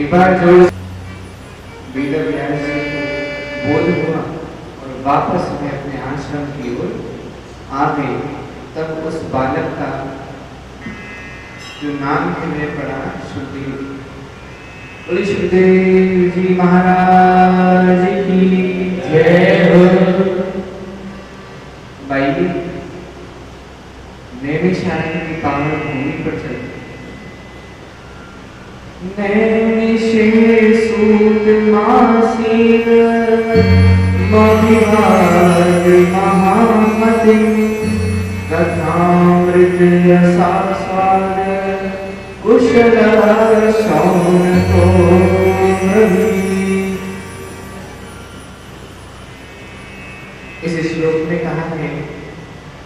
एक बार जो वेद व्यास जी को बोध हुआ और वापस में अपने आश्रम की ओर आ गए, तब उस बालक का जो नाम हमें पड़ा सुखदेव। बोले सुखदेव जी महाराज की जय हो। भाई नैमिषारण्य की पावन भूमि पर चलते नैमिषे सूत मासीन महिवाद महामति कथामृत यशास्वाद कुशल शौनको इस श्लोक में कहा है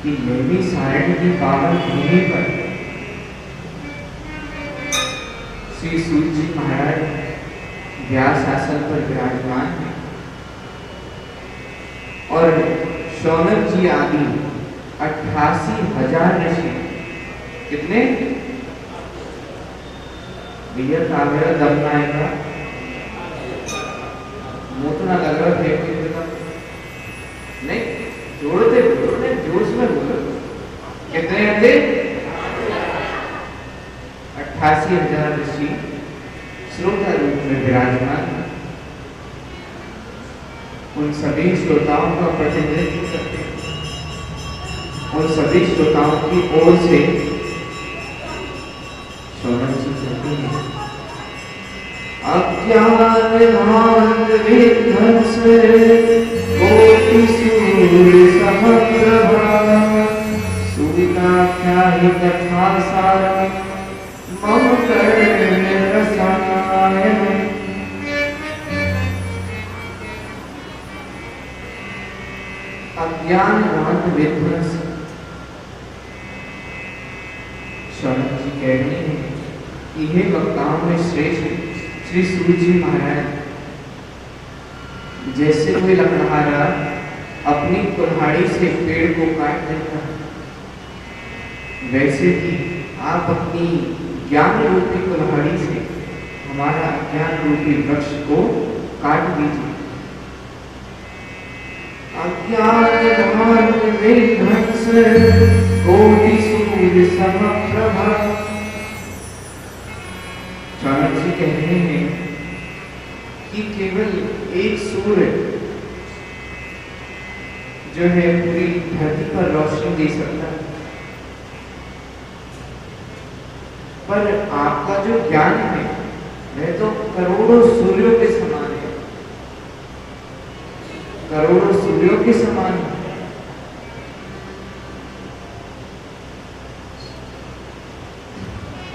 कि नैमिषारण्य की पावन भूमि पर श्री सूत जी महाराज व्यास आसन पर विराजमान है और शौनक जी आदि 88,000 ऋषि। कितने भैया का मेरा दम ना आएगा, मुंह तो ना लग रहा है नहीं, जोड़ते बोलो, जोश में बोलो। कितने थे? 88,000 ऋषि श्रोता रूप में विराजमान। उन सभी श्रोताओं का प्रतिनिधित्व करते हैं। उन सभी श्रोताओं की ओर से शौनक जी कहते हैं, अज्ञान विध्वंस कोटि सूर्य समप्रभा सुविदाख्याहि कथा सारम मम कर्म रसायन। अज्ञान विध्वंस शौनक जी कह रहे हैं कि हे वक्ताओं में श्रेष्ठ श्री सूत जी महाराज, जैसे कोई लकड़हारा अपनी कुल्हाड़ी से पेड़ को काट देता है, वैसे ही आप अपनी ज्ञान रूपी कुल्हाड़ी से हमारा अज्ञान रूपी वृक्ष को काट दीजिए। अज्ञान विध्वंस कोटि सूर्य समप्रभा। शौनक जी कह रहे हैं कि केवल एक सूर्य जो है पूरी धरती पर रोशनी दे सकता है, पर आपका जो ज्ञान है वह तो करोड़ों सूर्यों के समान है, करोड़ों सूर्यों के समान है।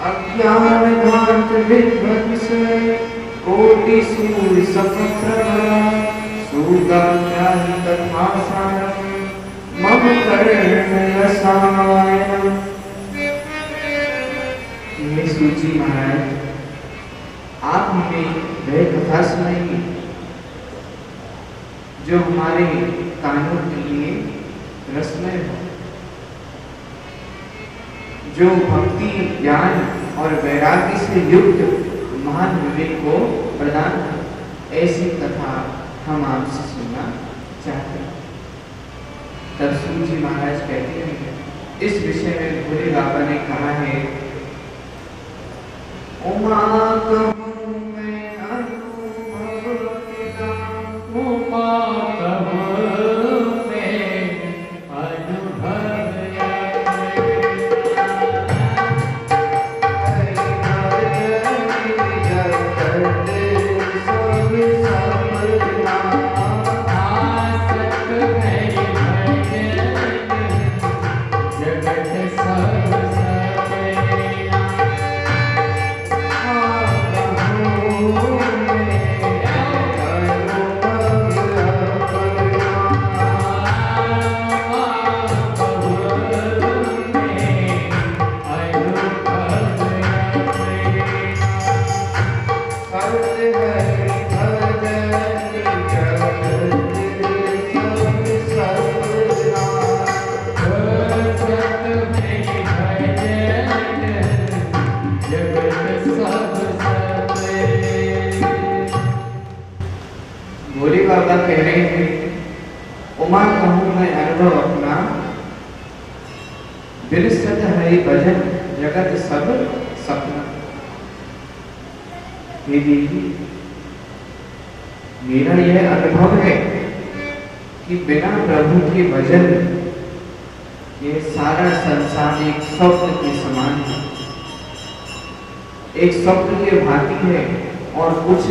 अज्ञान विध्वंस कोटि सूर्य समप्रभा सुविदाख्याहि कथा सारम मम कर्म रसायन। ये सूत जी महाराज, आप हमें वह कथा सुनाइए जो हमारे कानों के लिए रसमय हो, जो भक्ति ज्ञान और वैराग्य से युक्त महान विवेक को प्रदान करे। ऐसी कथा हम आपसे सुनना चाहते हैं। तब सूत जी महाराज कहते हैं, इस विषय में भोले बाबा ने कहा है, उमा कहूं मैं अनुभव पिता, उमा कहूं मैं अनुभव भोले बाबा कह रहे हैं, उमा कहूँ मैं अनुभव अपना, बिरसत हरि भजन जगत सब सपना। हे देवी, मेरा यह अनुभव है कि बिना प्रभु के भजन ये सारा संसार एक स्वप्न के समान है, एक स्वप्न के भांति है और कुछ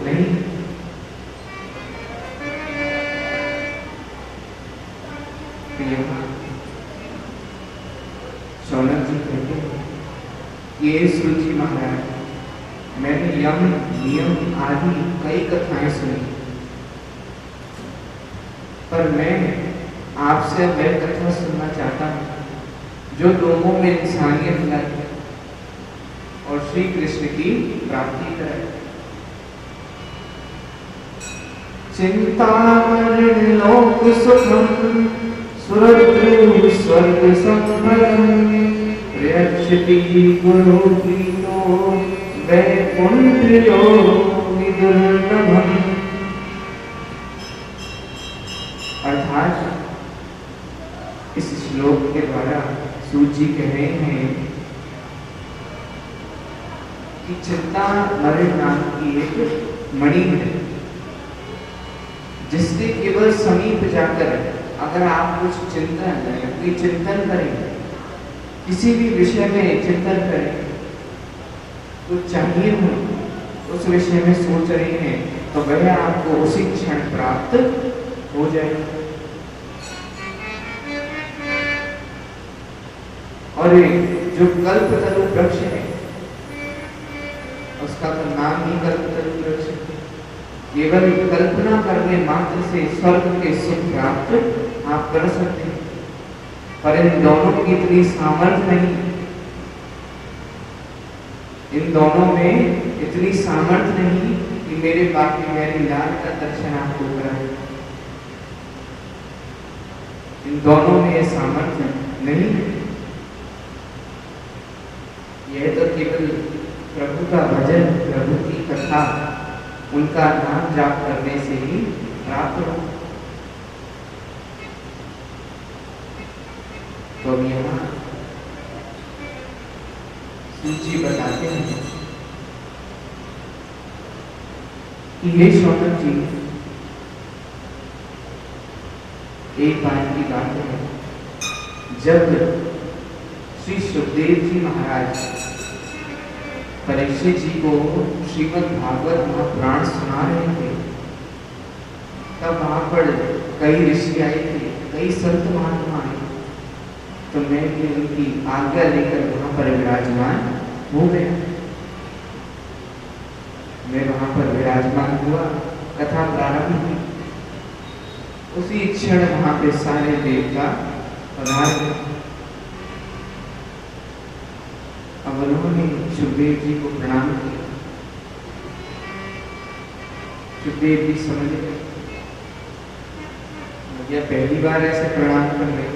नहीं। शौनक जी कहते हैं, ये सुरुचि महाराज, मैंने यम नियम आदि कई कथाएं सुनी, पर मैं आपसे वह कथा सुनना चाहता हूँ जो लोगों में इंसानियत लाए और श्री कृष्ण की प्राप्ति कराए। चिंतामणि लोक सुखम सुरद्रु स्वर्ग संभलम प्रयच्छति गुरु प्रीतो वैकुंठयो विदुर्लभम। अर्थात इस श्लोक के द्वारा सूत जी कह रहे हैं कि चिंता मरण नाम की एक मणि है, जिससे केवल समीप जाकर अगर आप कुछ कोई चिंतन करें, किसी भी विषय में चिंतन करें, तो चाहिए हो उस विषय में सोच रहे हैं तो वह आपको उसी क्षण प्राप्त हो जाएगा। और जो कल्पतरु वृक्ष है उसका तो नाम ही कल्पतरु वृक्ष है। केवल कल्पना करने मात्र से स्वर्ग के सुख प्राप्त आप कर सकते हैं, पर इन दोनों की इतनी सामर्थ्य नहीं, इन दोनों में इतनी सामर्थ्य नहीं कि मेरे बाकी मेरी लाल का दर्शन आपको कराए। इन दोनों में यह सामर्थ्य नहीं है। यह तो केवल प्रभु का भजन, प्रभु की कथा, उनका नाम जाप करने से ही प्राप्त हो। तो अब यहाँ सूची बताते हैं कि हे शौनक जी, एक बार की बात है, जब श्री सुखदेव जी महाराज परीक्षित जी को श्रीमद् भागवत महापुराण सुना रहे थे, तब वहां पर कई ऋषि आए थे, कई संत महात्मा आए, तो मैं भी उनकी आज्ञा लेकर वहां पर विराजमान हो गया। मैं वहां पर विराजमान हुआ, कथा प्रारंभ हुई, उसी क्षण वहां पे सारे देवता पधार गए। अब उन्होंने सुखदेव जी को प्रणाम किया। सुखदेव जी समझ गए, यह पहली बार ऐसे प्रणाम कर रहे,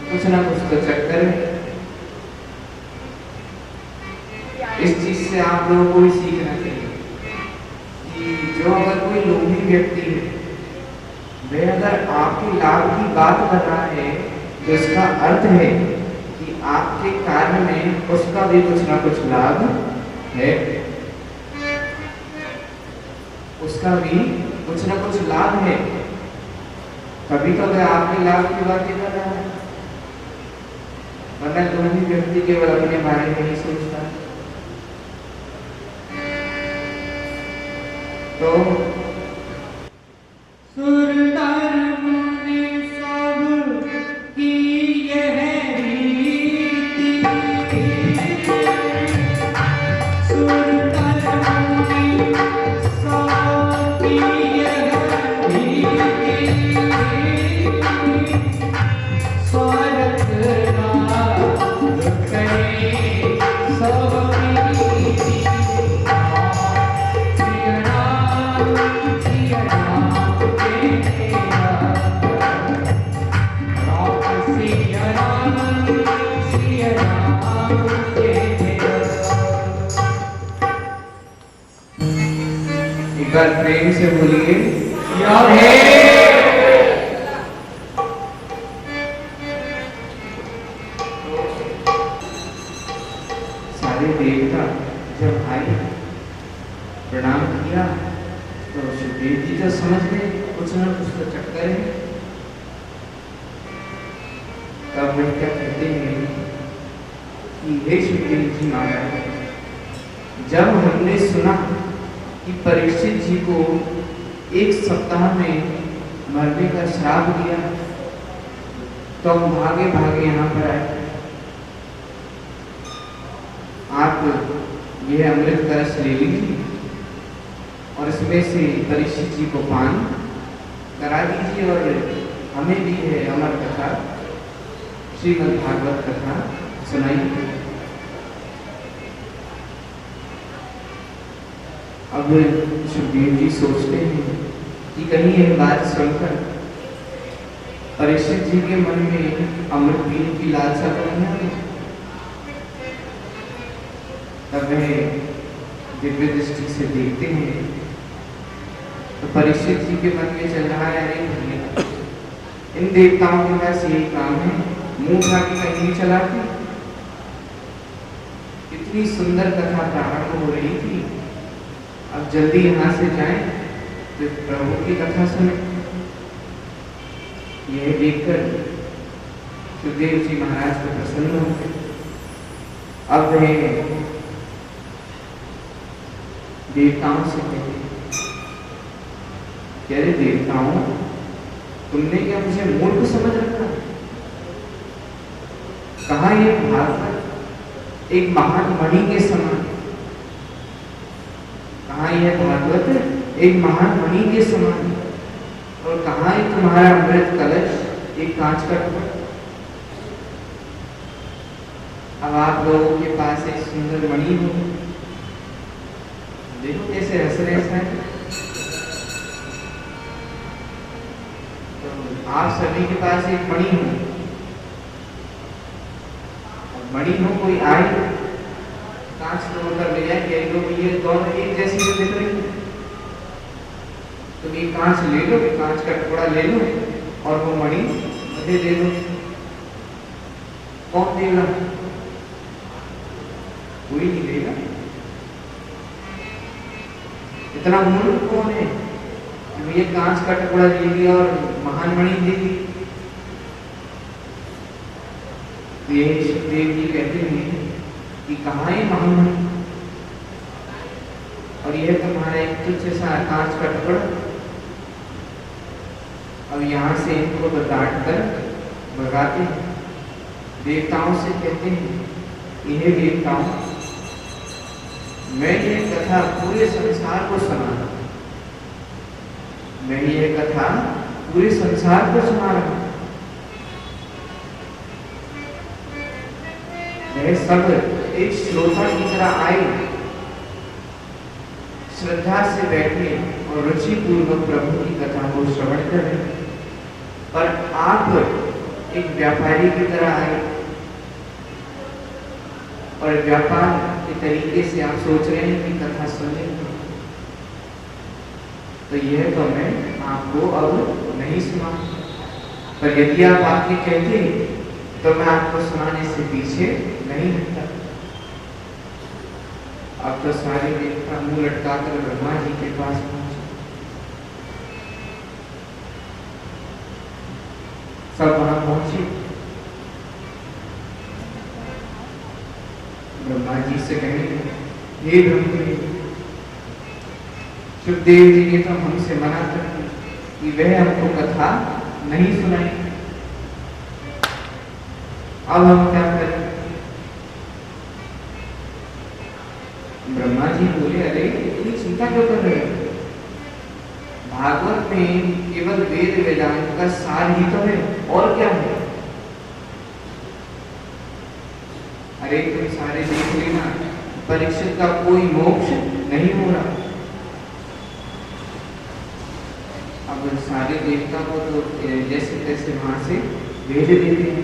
कुछ ना कुछ तो चक्कर है। इस चीज से आप लोगों को भी सीखना चाहिए कि जो अगर कोई लोभी व्यक्ति है, वह अगर आपके लाभ की बात कर रहा है, तो इसका अर्थ है कि आपके कार्य में उसका भी कुछ ना कुछ लाभ है, उसका भी कुछ ना कुछ लाभ है, तभी तो वह आपके लाभ की बातें कर रहा है। वरना लोभी व्यक्ति केवल अपने बारे में ही सोचता है। तो प्रेम से बोलिए योर हेड। सारे देवता जब आए प्रणाम किया तो सुखदेव जी तो समझ गए कुछ ना कुछ तो चक्कर है। तब वे क्या कहते हैं कि हे सुखदेव जी महाराज, जब हमने सुना कि परीक्षित जी को 1 सप्ताह में मरने का श्राप दिया तो हम भागे भागे यहाँ पर आए। आप यह अमृत कलश ले लीजिए और इसमें से परीक्षित जी को पान करा दीजिए और हमें भी है अमर कथा, श्रीमद् भागवत कथा सुनाइए। अब सुखदेव जी सोचते हैं कि कहीं यह बात सुनकर परीक्षित जी के मन में अमृत पीने की लालसा तो नहीं आई। तब वह दिव्य दृष्टि से देखते हैं तो परीक्षित जी के मन में चल रहा है, अरे भैया इन देवताओं के पास यही काम है, मुंह उठा के कहीं चलाते। इतनी सुंदर कथा प्रारंभ हो रही थी, अब जल्दी यहाँ से जाएं तो प्रभु की कथा सुने। यह देखकर सुखदेव जी महाराज को प्रसन्न हो गए। अब वे देवताओं से कहते, कह रहे देवताओं, तुमने क्या मुझे मूर्ख समझ रखा? कहा यह भागवत एक महान मणि के समान, कहा यह भागवत एक महान मणि के समान, और कहा है तुम्हारा अमृत कलश एक कांच का टुकड़ा। अब आप लोगों के पास एक सुंदर मणि हो, देखो कैसे हंस रहे हैं। तो आप सभी के पास एक मणि हो, मणि हो कोई आए कांच तोड़कर ले जाए, कह लो ये दोनों एक जैसी तो दिख रही है, तुम ये कांच ले लो, कांच का टुकड़ा ले लो और वो मणि मुझे दे दो। कौन देगा? कोई नहीं देगा। इतना मूर्ख कौन है ये कांच का टुकड़ा ले लिया और महान मणि दे दी? ये सुखदेव जी कहते हैं कि कहाँ है महान मणि, और यह तुम्हारा एक तुच्छ सा कांच का टुकड़ा। अब यहाँ से इनको तो डांट कर भगाते हैं। देवताओं से कहते हैं, यह देवताओं, मैं यह कथा पूरे संसार को सुना रहा हूं, मैं यह कथा पूरे संसार को सुना रहा हूं। वह सब एक श्रोता की तरह आए, श्रद्धा से बैठे और रुचि पूर्वक प्रभु की कथा को श्रवण करें, पर आप एक व्यापारी की तरह आए और व्यापार के तरीके से आप सोच रहे हैं कि कथा सुने, तो यह तो मैं आपको अब नहीं सुना, पर यदि आप आके कहते तो मैं आपको सुनाने से पीछे नहीं हटता। अब तो सारे देवता मुंह लटकाकर ब्रह्मा जी के पास पहुंचे। सब वहां पहुंचे, ब्रह्मा जी से कहेंगे, हे ब्रह्मदेव, सुखदेव जी ने तो हमसे मना कर कि वह हमको कथा नहीं सुनाई, अब हम क्या करें? ब्रह्मा जी बोले, अरे इतनी चिंता क्यों कर रहे हो? भागवत में केवल वेद वेदांत का सार ही तो है, और क्या है? अरे तुम सारे देख लेना, परीक्षित का कोई मोक्ष नहीं हो रहा। अब सारे देवता को तो जैसे तैसे वहां से भेज देते हैं।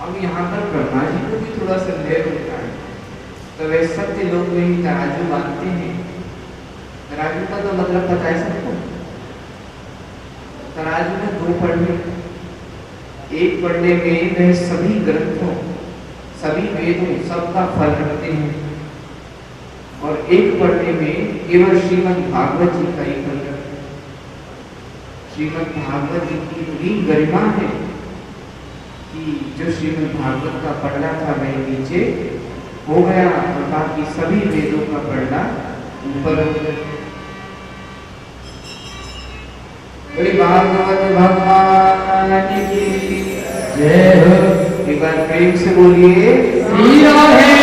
अब यहाँ पर ब्रह्मा जी को भी थोड़ा संदेह होता है, तो वे सत्य लोग में ही तराजू बांधते हैं। तराजू का तो मतलब पता है सबको, को पढ़ने, एक पढ़ने में वह सभी ग्रंथों, सभी वेदों सबका फल रखते हैं, और एक पढ़ने में केवल श्रीमद् भागवत जी का ही फल रखते हैं। श्रीमद् भागवत जी की इतनी गरिमा है कि जो श्रीमद् भागवत का पढ़ना था वह नीचे हो गया और बाकी सभी वेदों का पढ़ना ऊपर हो गया। भागवत भगवान की जय हो। एक बार प्रेम से बोलिए श्री राधे।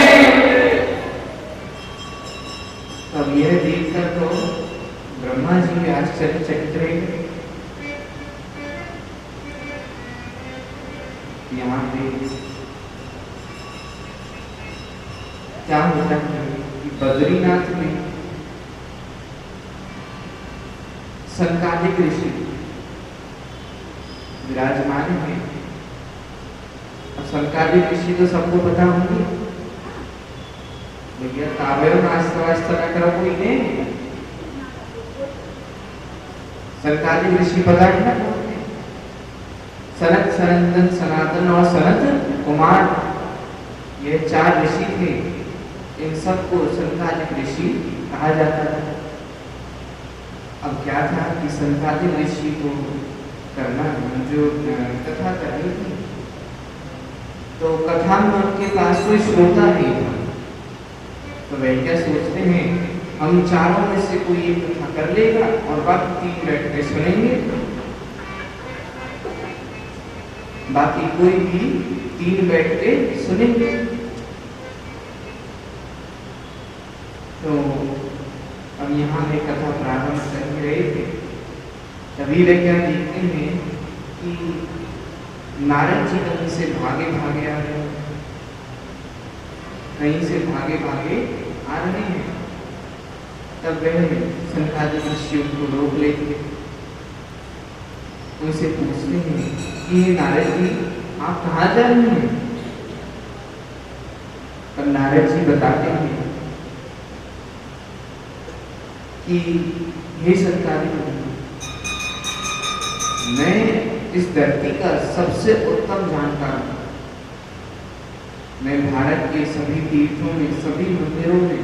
अब यह देखकर तो ब्रह्मा जी भी आश्चर्यचकित रहे। यहाँ पे क्या होता है कि बद्रीनाथ में सनकादिक ऋषि विराजमान है। अब सनकादिक ऋषि तो सबको पता होंगे, भैया काव्य नास्ता वास्ता न करो कोई नहीं। सनकादिक ऋषि पता है ना, सनत, सनंदन, सनातन और सनत कुमार, ये 4 ऋषि थे। इन सबको सनकादिक ऋषि कहा जाता था। अब क्या था कि सनकादिक ऋषि को करना जो कथा करनी थी, तो कथा में उनके पास कोई श्रोता नहीं था। तो वे क्या सोचते हैं, हम चारों में से कोई एक कथा कर लेगा और बाकी 3 बैठ के सुनेंगे। बाकी कोई भी 3 बैठ के सुनेंगे। तो अब यहाँ में कथा प्रारंभ कर रहे थे, तभी वे क्या देखते हैं कि नारद जी कहीं से भागे भागे आ रहे हैं, कहीं से भागे भागे आ रहे हैं। तब वह सनकादिक ऋषि उनको रोक लेते, उनसे पूछते हैं कि नारद जी आप कहाँ जा रहे हैं? तब नारद जी बताते हैं कि हे सनकादिक ऋषि, मैं इस धरती का सबसे उत्तम जानकार हूँ। मैं भारत के सभी तीर्थों में, सभी मंदिरों में,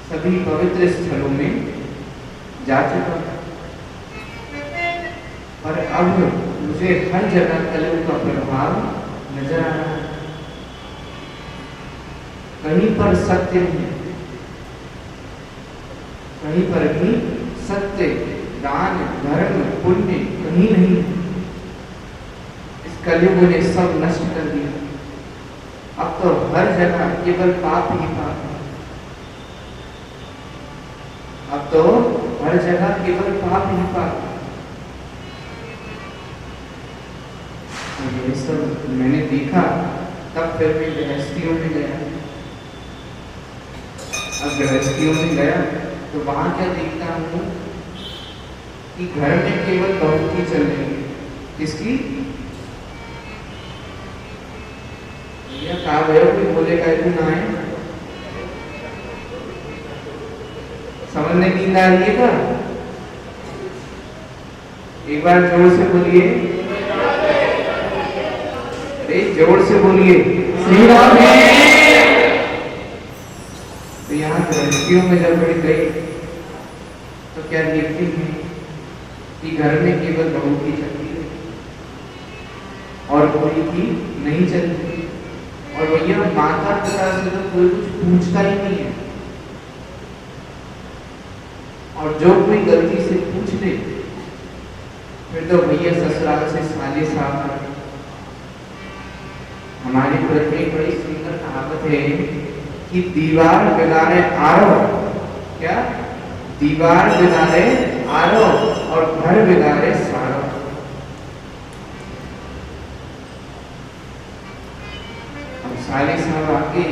सभी पवित्र स्थलों में जा चुका हूँ, पर अब मुझे हर जगह कलयुग का प्रभाव नजर आ रहा है। कहीं पर सत्य नहीं, कहीं पर भी सत्य, दान, धर्म, पुण्य कहीं नहीं। इस कलयुग ने सब नष्ट कर दिया। अब तो हर जगह केवल पाप ही पाप है। अब तो हर जगह केवल पाप ही पाप है। ये सब मैंने देखा, तब फिर मैं गृहस्थियों में गया। अब गृहस्थियों में गया तो वहां क्या देखता हूँ कि घर में केवल बहू की चल रही है। किसकी? भैया कहा गया कोई बोले का ना है, समझने नींद आ रही है क्या? एक बार जोर से बोलिए, अरे जोर से बोलिए श्री राम। तो यहाँ गृहस्थियों में जब बढ़ गई तो क्या देखती हैं कि घर में केवल बहू की चलती है और कोई की नहीं चलती। और भैया माता पिता से तो कोई कुछ पूछता ही नहीं है, और जो कोई गलती से पूछ ले फिर तो भैया ससुराल से साले साहब। हमारे प्रति एक बड़ी सुंदर कहावत है कि दीवार बिगाड़े आरो, क्या? दीवार बिगाड़े आरो और घर बिगाड़े सारो। अब साले साहब आके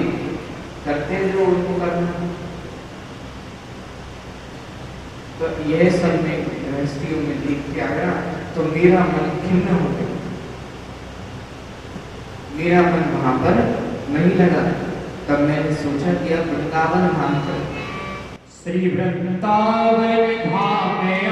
करते जो उनको करना। तो यह सब में गृहस्थियों में देख के आया तो मेरा मन खिन्न हो गया। मेरा मन वहां पर नहीं लगा। तब मैंने सोचा कि अब वृंदावन धाम कर, श्री वृंदावन धाम में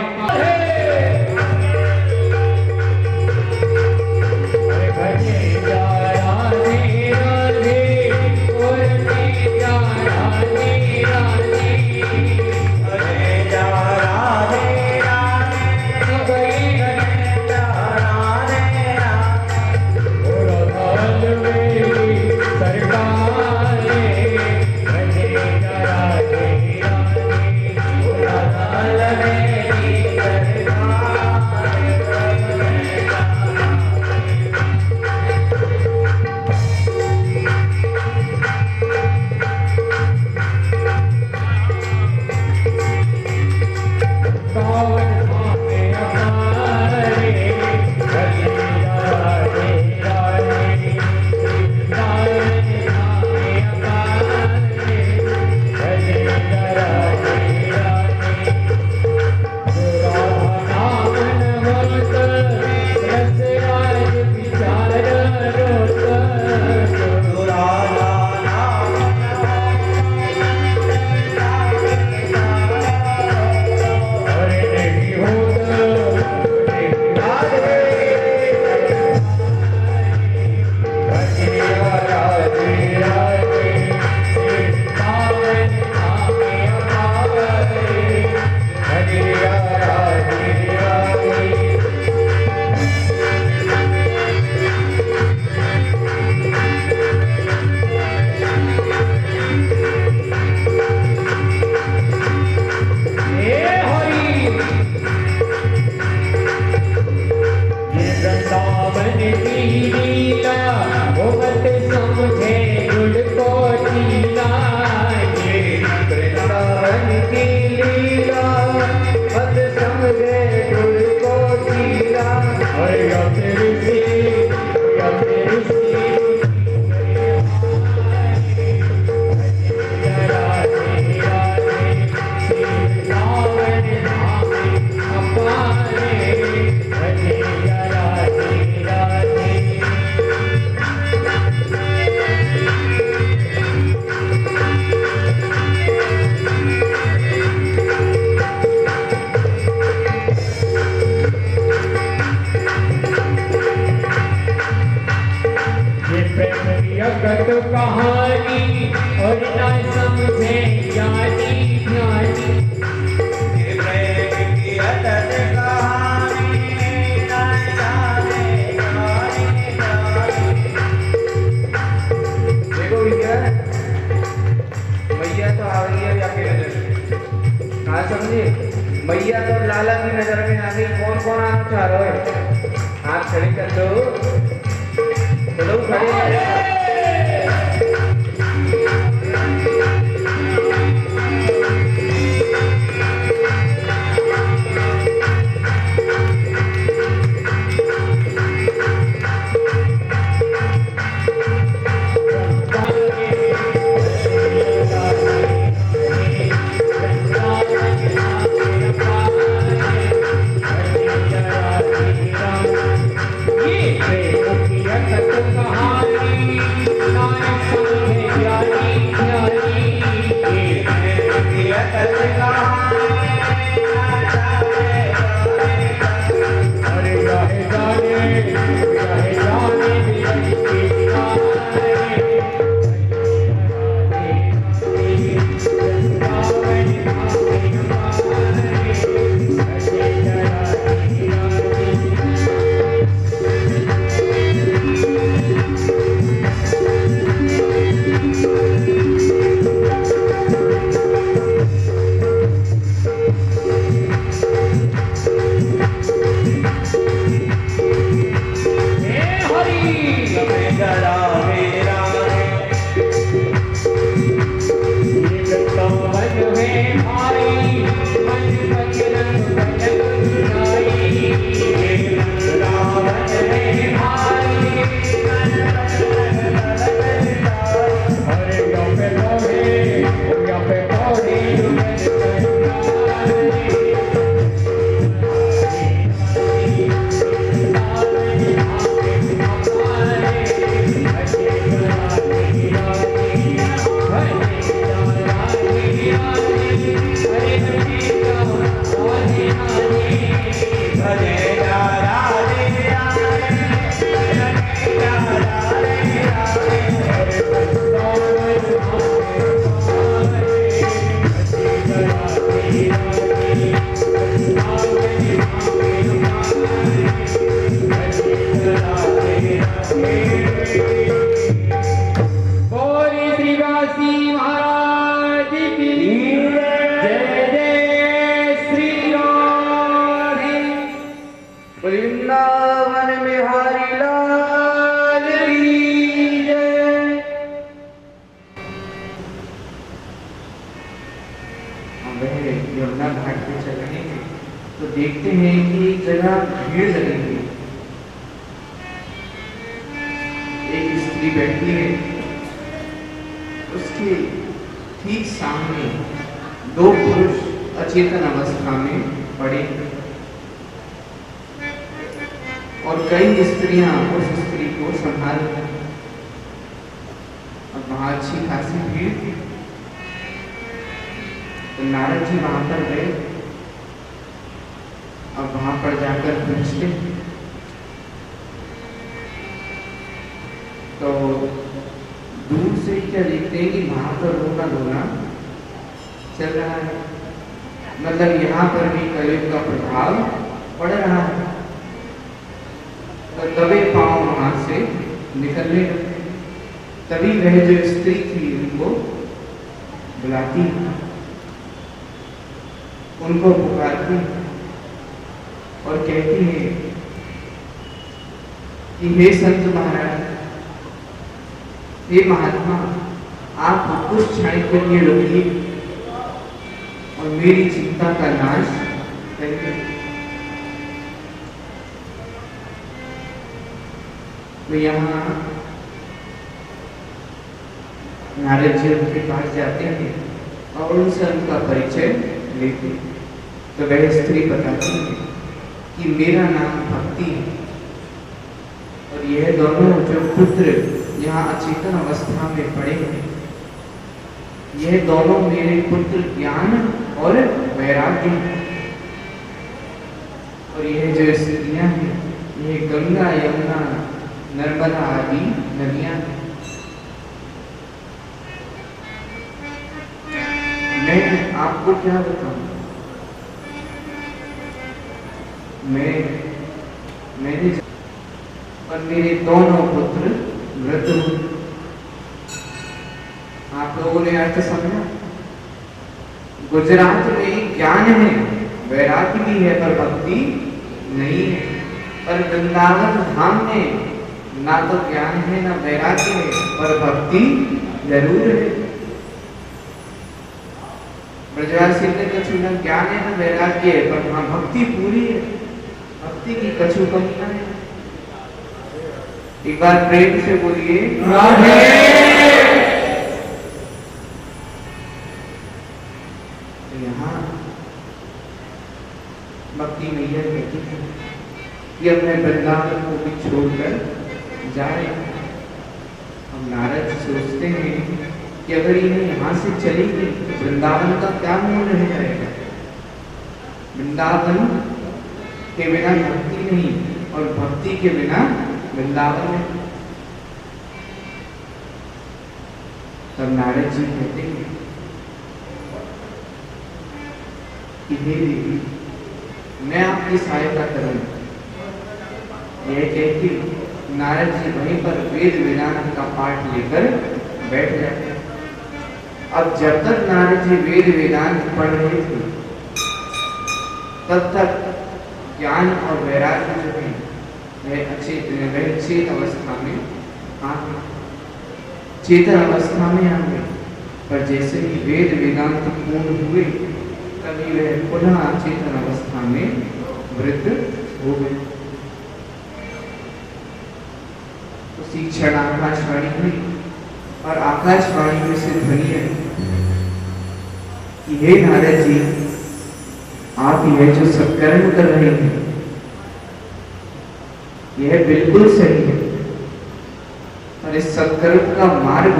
हाँ समझे। मैया तो लाला की नजर में आ गई। कौन कौन आना चाह रहे हो? हाथ खड़े कर दो, चलो खड़े। वृंदावन बिहारी लाल की जय। यमुना घाट पे चल रहे हैं तो देखते हैं कि एक जगह भीड़ लगी हुई। एक स्त्री बैठी है, उसके ठीक सामने दो पुरुष अचेतन अवस्था में पड़े और कई स्त्रियां उस स्त्री को संभाल रही। और वहां अच्छी खासी भीड़ थी। तो नारद जी वहां पर गए। अब वहां पर जाकर पूछते तो दूर से क्या देखते हैं कि वहां पर रोना धोना चल रहा है। मतलब यहाँ पर भी कलयुग का प्रभाव पड़ रहा है। तो दबे पांव वहां से निकलने लगे। तभी वह जो स्त्री थी उनको बुलाती, उनको पुकारती और कहती है कि हे संत महाराज, हे महात्मा, आप कुछ क्षण के लिए रुकिए और मेरी चिंता का नाश करिए। तो यहाँ नारद जी उनके पास जाते हैं और उनसे उनका परिचय लेते हैं। तो वह स्त्री बताती है कि मेरा नाम भक्ति है और यह दोनों जो पुत्र यहाँ अचेतन अवस्था में पड़े हैं, यह दोनों मेरे पुत्र ज्ञान और वैराग्य हैं। और यह जो स्त्रियां हैं, यह गंगा, यमुना, नर्मदा आदि नदियां हैं। मैं आपको क्या बताऊं, मैंने और मेरे दोनों पुत्र मृत हुए। आप लोगों ने अर्थ समझा? गुजरात में ज्ञान है, वैराग्य भी है, पर भक्ति नहीं है। पर वृंदावन धाम में ना तो ज्ञान है ना वैराग्य है, पर भक्ति जरूर है। ब्रजवासी में कछु न ज्ञान है न वैराग्य है, पर हाँ भक्ति पूरी है, भक्ति की कछु कमी न है। एक बार प्रेम से बोलिए राधे। तो यहाँ भक्ति मैया कहती है कि अपने वृंदावन को भी छोड़कर जाए। हम नारद सोचते हैं कि अगर इन्हें यहाँ से चलेंगे तो वृंदावन का क्या मूल रह जाएगा। वृंदावन के बिना भक्ति नहीं और भक्ति के बिना वृंदावन नहीं। तब नारद जी कहते हैं कि हे देवी, मैं आपकी सहायता करूंगा। यह कहती नारद जी वहीं पर वेद वेदांत का पाठ लेकर बैठ जाते। अब जब तक नारद जी वेद वेदांत पढ़ रहे थे तब तक ज्ञान और वैराग्य जो है वह चेत अवस्था में आ गए, चेतन अवस्था में आ गए। पर जैसे ही वेद वेदांत पूर्ण हुए तभी वह पुनः चेतन अवस्था में वृद्ध हो गए। उसी क्षण आकाशवाणी हुई और आकाशवाणी में से ध्वनि आई कि हे नारद जी, आप यह जो सत्कर्म कर रहे हैं यह बिल्कुल सही है, और इस सत्कर्म का मार्ग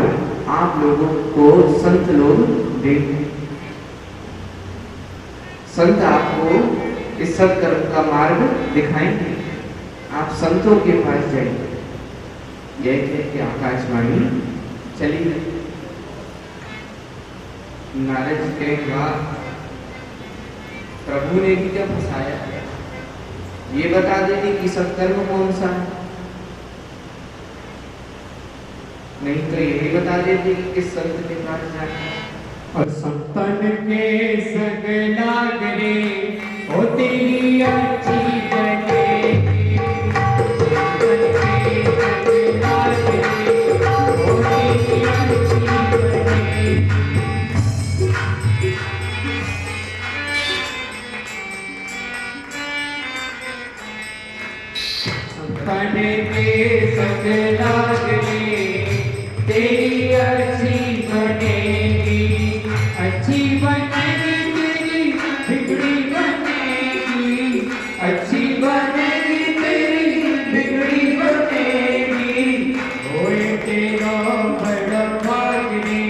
आप लोगों को संत लोग देंगे। संत आपको इस सत्कर्म का मार्ग दिखाएंगे, आप संतों के पास जाएंगे। यह कह के आकाशवाणी चली गई। नारद जी के बाद प्रभु ने भी क्या फंसाया, ये बता देते कि सत्कर्म कौन सा है, नहीं तो यही बता देते कि किस संत के पास जाना है। और संतन के संग लागरे ओ तेरी अच्छी बने। तेरी अच्छी बनेगी, अच्छी बनेगी, तेरी बिगड़ी बनेगी, अच्छी बनेगी, तेरी बिगड़ी बनेगी। होए तेरा बड़ा भाग रे,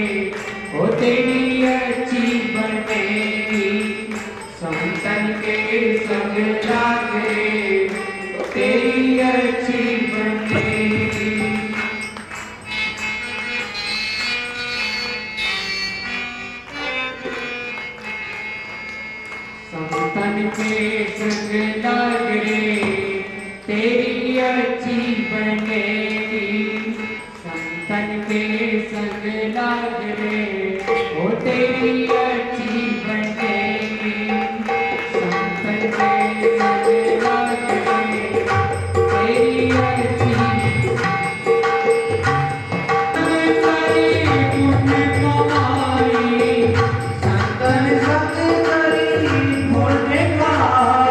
ओ तेरी अच्छी बनेगी। संतन के संग लाग रे, तेरी अच्छी बनेगी। संतन के संग लाग रे, तेरी अच्छी बनेगी। संतन के संग लाग रे, ओ तेरी अच्छी बनेगी। संतन के संग लाग रे, तेरी अच्छी संतन संग करी पुण्य कमाई।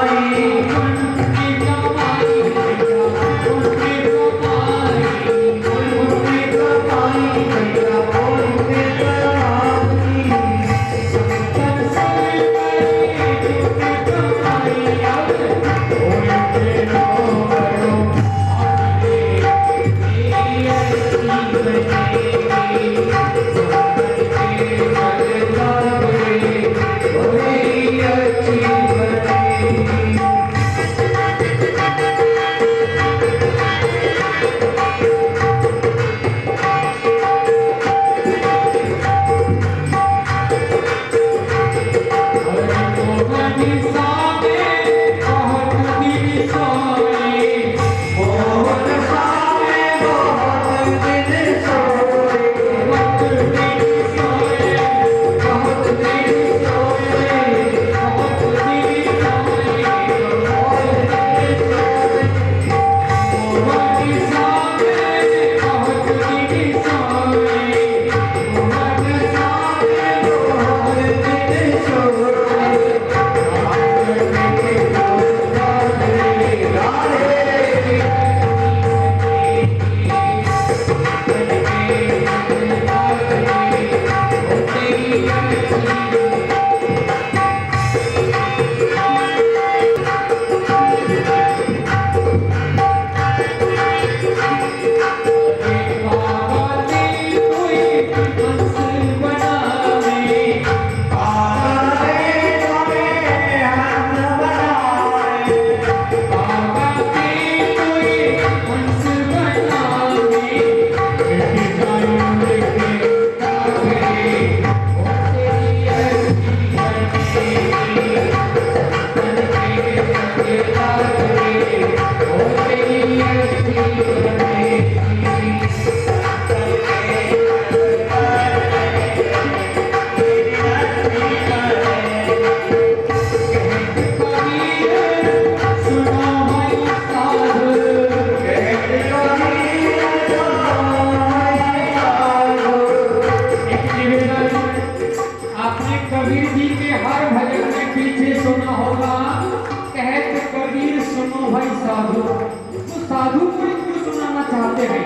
भाई साधु, तो साधु को ही क्यों सुनाना चाहते हैं?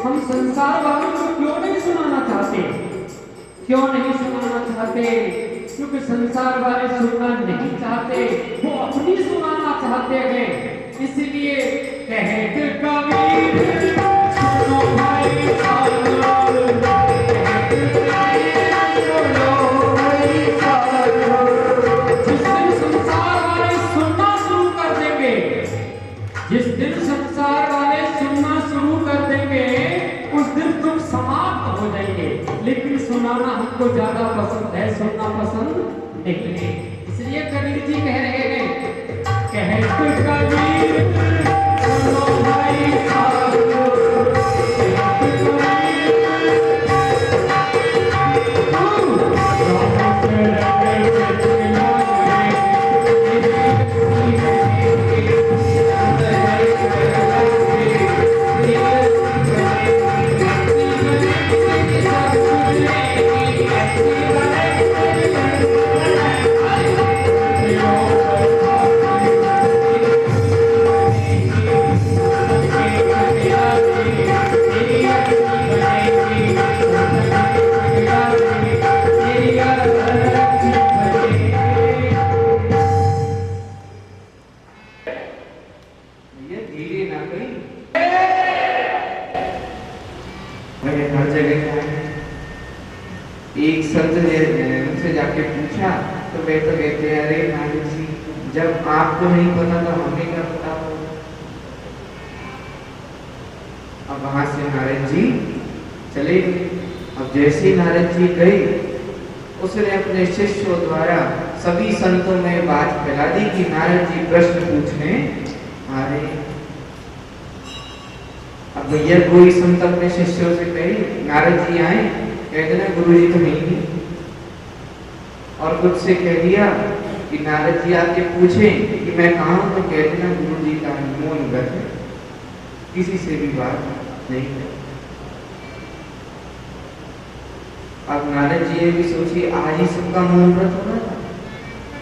हम संसार वालों को क्यों नहीं सुनाना चाहते? क्यों नहीं सुनाना चाहते? क्योंकि संसार वाले सुनना नहीं चाहते, वो अपनी सुनाना चाहते हैं। इसलिए कहते कबीर सुनो भाई साधु, जिस दिन संसार वाले सुनना शुरू कर देंगे, जिस दिन संसार वाले सुनना शुरू कर देंगे, उस दिन तुम समाप्त हो जाएंगे। लेकिन सुनाना हमको ज्यादा पसंद है, सुनना पसंद नहीं है। इसलिए कबीर जी कह रहे हैं, कहते कबीर सुनो भाई साधु, एक संत ने उनसे जाके पूछा तो वे तो कहते हैं, अरे नारद जी, जब आपको नहीं पता तो हमें क्या पता हो। अब वहां से नारद जी चले। अब जैसे नारद जी गए, उसने अपने शिष्यों द्वारा सभी संतों में बात फैला दी कि नारद जी प्रश्न पूछने आ रहे। अब भैया कोई संत अपने शिष्यों से कहे नारद जी आए, कहते ना गुरु जी तो नहीं। और कुछ से कह दिया कि नारद जी आके पूछे कि मैं कहाँ हूं, तो कहते ना गुरु जी का मौन व्रत है, किसी से भी बात नहीं है। अब नारद जी ने भी सोची आज ही सबका मौन व्रत होना था,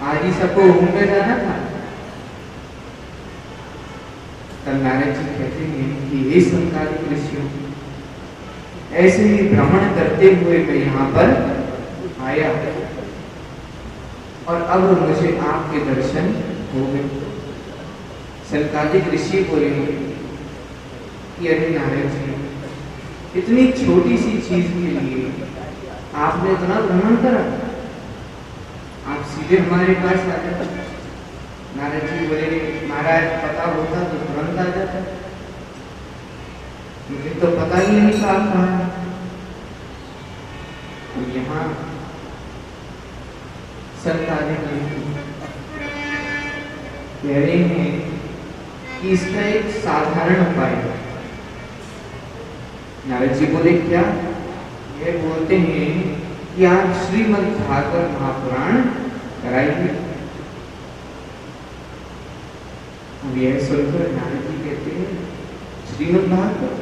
आज ही सबको घूमने जाना था। तब नारद जी कहते हैं कि ये संसारिक ऋषियों, ऐसे ही भ्रमण करते हुए मैं यहाँ पर आया और अब मुझे आपके दर्शन हो गए। सनकादिक ऋषि बोले कि अरे नारद जी, इतनी छोटी सी चीज के लिए आपने इतना भ्रमण करा, आप सीधे हमारे पास आ जाते। नारद जी बोले, महाराज पता होता तो तुरंत आ जाता, मुझे तो पता ही नहीं था आप कहाँ हैं। तो यहाँ संतानें कह रहे हैं कि इसका एक साधारण उपाय है। नारद जी बोले क्या? ये बोलते हैं कि आप श्रीमद् भागवत महापुराण कराइए। अब यह सुनकर नारद जी कहते हैं श्रीमद् भागवत,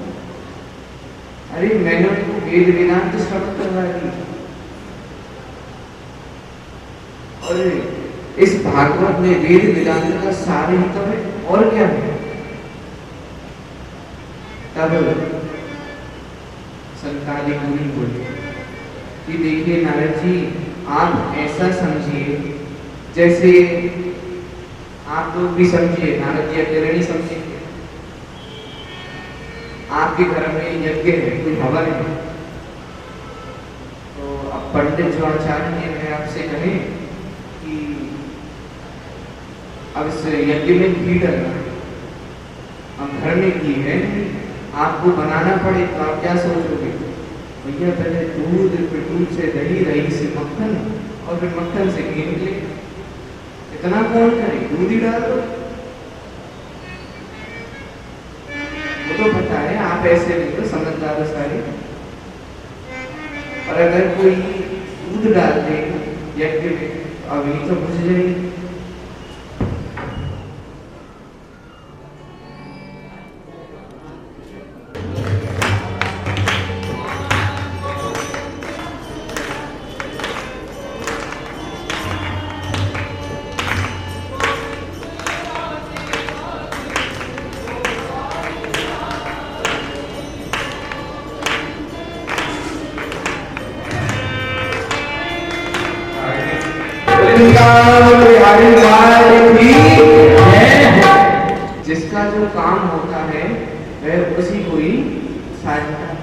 अरे मैंने उनको वेद वेदांत श्रवण करवा दी और इस भागवत में वेद वेदांत का सार ही तो है, और क्या है। तब संतालिक मुनि बोले कि देखिए नारद जी, आप ऐसा समझिए जैसे आप लोग भी समझिए, नारद जी अकेले नहीं समझेंगे। आपके घर में यज्ञ है, कोई हवन है, तो अब पंडित जो आचार्य है आपसे कहे कि अब इस यज्ञ में घी डालना है, अब घर में घी है नहीं, आपको बनाना पड़े, तो आप क्या सोचोगे? भैया पहले दूध, फिर दूध से दही, दही से मक्खन और फिर मक्खन से घी निकले, इतना कौन करे, दूध ही डाल दो। वो तो पता है आप ऐसे नहीं तो समझदार हो सारे। और अगर कोई दूध डाल दे यज्ञ में, अभी तो बुझ जाएगी। बिहारी लाल की जय। जिसका जो काम होता है वह उसी को ही साझता है।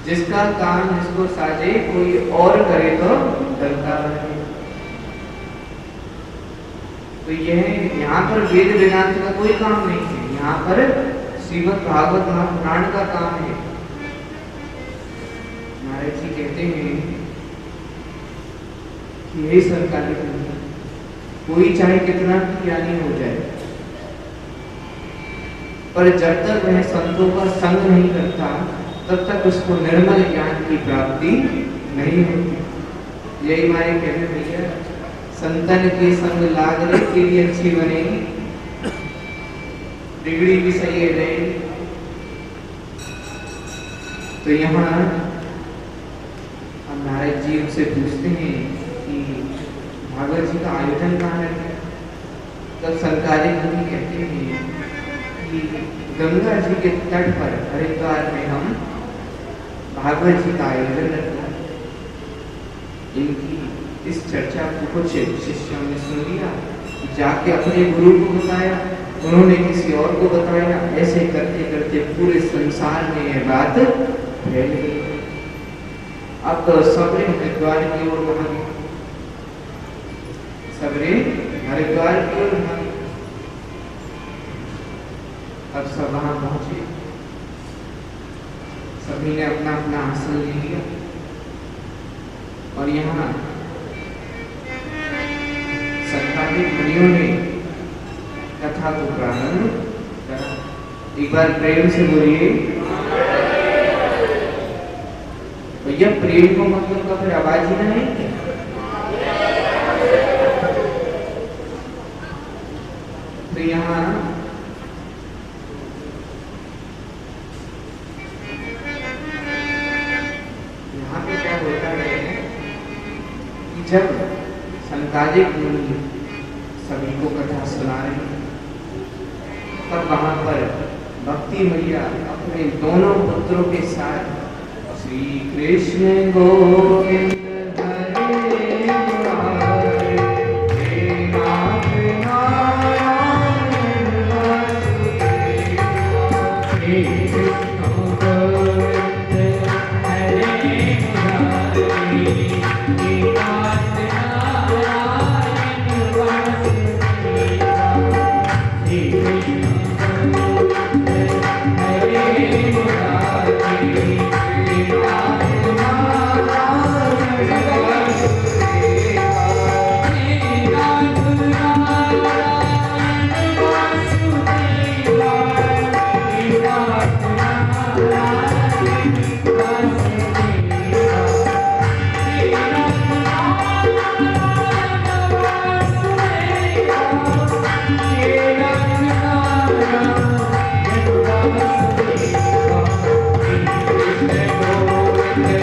जिसका काम जिसको साझे कोई और करे तो डरता रहे। तो यह यहाँ पर वेद वेदांत का कोई काम नहीं है, यहाँ पर श्रीमद् भागवत महापुराण का काम है। महाराज जी कहते हैं कि हे सरकारी दुनिया, कोई चाहे कितना भी ज्ञानी हो जाए, पर जब तक वह संतों का संग नहीं करता तब तक उसको निर्मल ज्ञान की प्राप्ति नहीं होती। यही हमारे कहते भैया, संतन के संग लाग रे तेरी अच्छी बनेगी, डिग्री भी सही है रहेगी। तो यहाँ नारद जी उनसे पूछते हैं कि भागवत जी का आयोजन कहाँ है। तब सरकारी मुनि कहते हैं कि गंगा जी के तट पर हरिद्वार में हम भागवत जी का आयोजन रखते हैं। इनकी इस चर्चा को कुछ शिष्यों ने सुन लिया, जाके अपने गुरु को बताया, उन्होंने किसी और को बताया। ऐसे करते करते पूरे संसार में यह बात फैल गई। अब तो सबरे हरिद्वार की ओर भागे, सबरे हरिद्वार की ओर भागे। अब सब वहां पहुंचे, सभी ने अपना अपना आसन ले लिया और यहाँ संतानिक मुनियों ने कथा को प्रारंभ करा। एक बार प्रेम से बोलिए भैया, प्रेम को मतलब का फिर आवाज ही नहीं है। तो यहाँ पे क्या होता है कि जब संतानिक मुनि सभी को कथा सुना रहे हैं, तब वहां पर भक्ति मैया अपने दोनों पुत्रों के साथ श्री कृष्ण गोविंद हरे मुरारे, हे नाथ नारायण वासुदेव, हे कृष्ण गोविंद हरे मुरारे, हे नाथ नारायण वासुदेव, हे कृष्ण गोविंद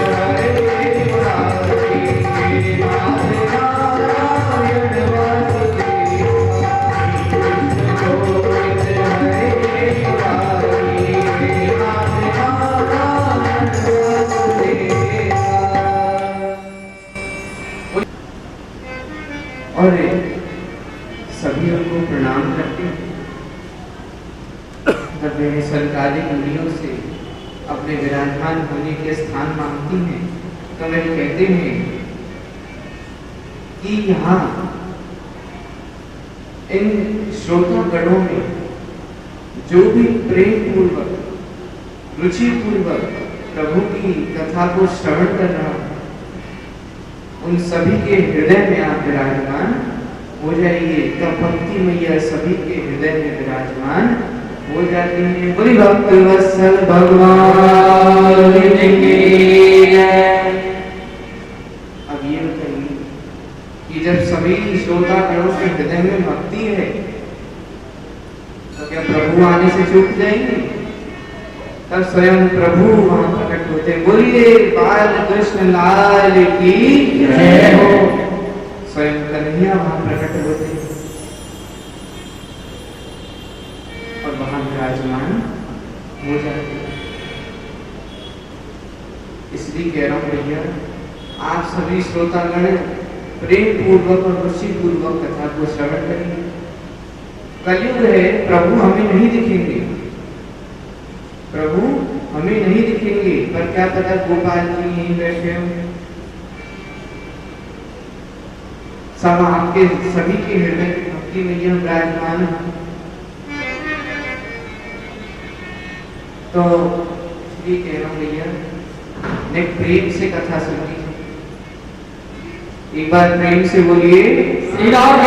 हरे मुरारे, और सभी उनको प्रणाम करते हैं। जब वे सरकारी मुनियों से अपने विराजमान होने के स्थान मांगती हैं, तो वे कहते हैं कि यहाँ इन श्रोतागणों में जो भी प्रेम पूर्वक, रुचि पूर्वक प्रभु की कथा को श्रवण कर रहा है, उन सभी के हृदय में आप विराजमान हो जाइए। तब भक्ति मैया सभी के हृदय में विराजमान हो जाती है। बड़ी भक्त वत्सल भगवान की जय। अब ये बताइए कि जब सभी श्रोतागणों के हृदय में भक्ति है, तो क्या प्रभु आने से चूक जाएंगे? तब स्वयं प्रभु वहां प्रकट होते। बोलिए बाल कृष्ण लाल की जय हो। स्वयं कन्हैया वहां प्रकट होते और वहां विराजमान हो जाते। इसलिए कह रहा हूं भैया, आप सभी श्रोतागण प्रेम पूर्वक और रुचि पूर्वक कथा को श्रवण करेंगे। कलयुग है, प्रभु हमें नहीं दिखेंगे, प्रभु हमें नहीं दिखेंगे, पर क्या पता गोपाल जी यहीं बैठे हो, सब आपके सभी के हृदय की भक्ति में यह विराजमान है। तो इसलिए कह रहा हूं भैया, ने प्रेम से कथा सुनी, एक बार प्रेम से बोलिए श्री राम।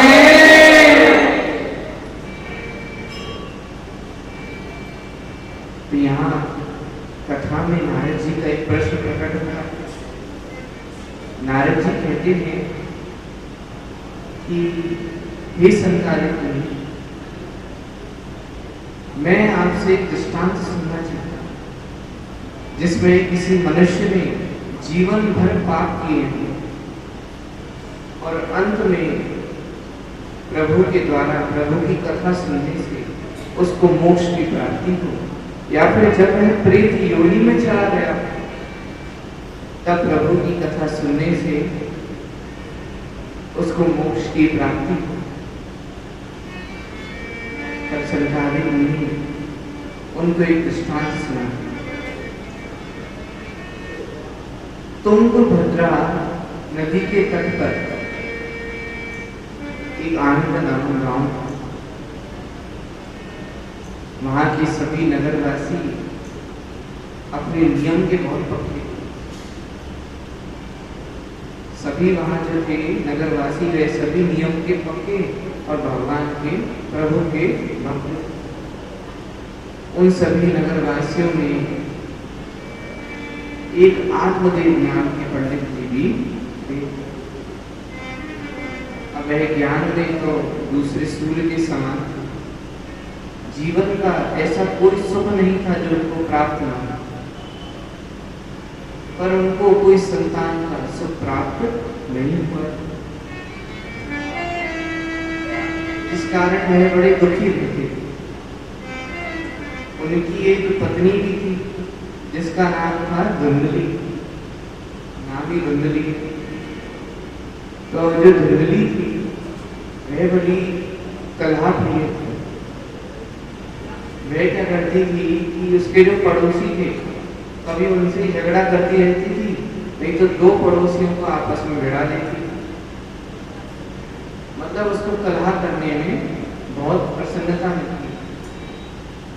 तो यहाँ कथा में नारद जी का एक प्रश्न प्रकट हुआ। नारद जी कहते हैं कि हे संतारिक मुनि, मैं आपसे एक दृष्टांत सुनना चाहता हूं जिसमें किसी मनुष्य ने जीवन भर पाप किए हैं और अंत में प्रभु के द्वारा प्रभु की कथा सुनने से उसको मोक्ष की प्राप्ति हो, या फिर जब वह प्रेत योनि में चला गया तब प्रभु की कथा सुनने से उसको मोक्ष की प्राप्ति हो। तब संतारिक मुनि उनको एक दृष्टांत सुना। तुंगभद्रा नदी के तट पर एक आनंद नाम गांव, वहां के सभी नगरवासी अपने नियम के बहुत पक्के, सभी वहां जो थे नगरवासी वे सभी नियम के पक्के और भगवान के प्रभु के भक्त। उन सभी नगरवासियों में एक आत्मदेव नाम के पंडित जी भी थे। अब वह ज्ञान में तो दूसरे सूर्य के समान, जीवन का ऐसा कोई सुख नहीं था जो उनको प्राप्त न हो, पर उनको कोई संतान का सुख प्राप्त नहीं हुआ, इस कारण वह बड़े दुखी रहते। उनकी एक पत्नी भी थी जिसका नाम था धुंधली, नाम ही धुंधली। तो जो धुंधली थी वह बड़ी कलह प्रिय थी। वह क्या करती थी कि उसके जो पड़ोसी थे कभी उनसे झगड़ा करती रहती थी, नहीं तो दो पड़ोसियों को आपस में भिड़ा लेती थी। मतलब उसको कलह करने में बहुत प्रसन्नता मिलती,